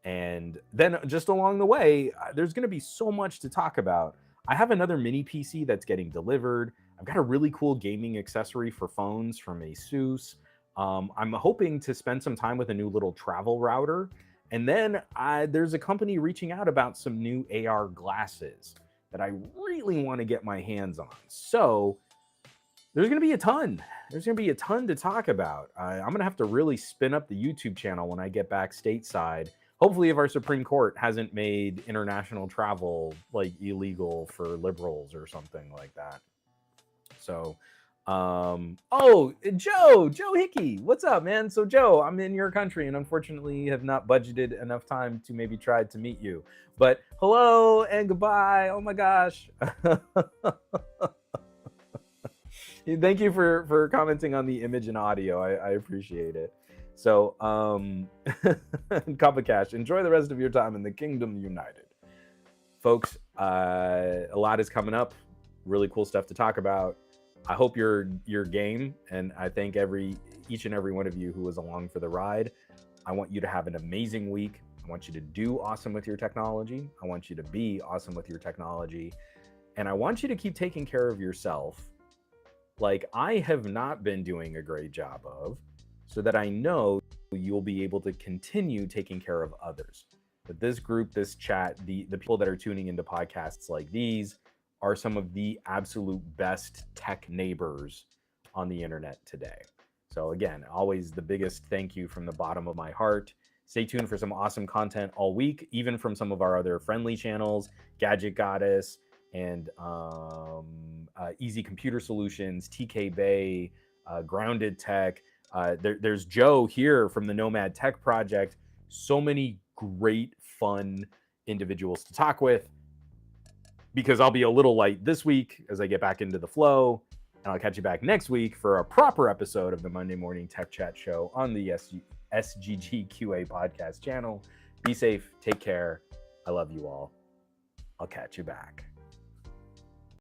And then just along the way, there's going to be so much to talk about. I have another mini PC that's getting delivered. I've got a really cool gaming accessory for phones from Asus. I'm hoping to spend some time with a new little travel router. And then there's a company reaching out about some new AR glasses that I really want to get my hands on. So there's going to be a ton. There's going to be a ton to talk about. I'm going to have to really spin up the YouTube channel when I get back stateside. Hopefully, if our Supreme Court hasn't made international travel like illegal for liberals or something like that. So, Joe Hickey, what's up, man? So Joe, I'm in your country and unfortunately have not budgeted enough time to maybe try to meet you, but hello and goodbye. Oh my gosh. Thank you for commenting on the image and audio. I appreciate it. So, Kappa Cash, enjoy the rest of your time in the Kingdom United. Folks, a lot is coming up. Really cool stuff to talk about. I hope you're game, and I thank each and every one of you who was along for the ride. I want you to have an amazing week. I want you to do awesome with your technology. I want you to be awesome with your technology. And I want you to keep taking care of yourself like I have not been doing a great job of, so that I know you'll be able to continue taking care of others. But this group, this chat, the people that are tuning into podcasts like these are some of the absolute best tech neighbors on the internet today. So again, always the biggest thank you from the bottom of my heart. Stay tuned for some awesome content all week, even from some of our other friendly channels, Gadget Goddess and Easy Computer Solutions, TK Bay, Grounded Tech. There's Joe here from the Nomad Tech Project. So many great, fun individuals to talk with, because I'll be a little light this week as I get back into the flow, and I'll catch you back next week for a proper episode of the Monday Morning Tech Chat Show on the SGGQA podcast channel. Be safe, take care. I love you all. I'll catch you back.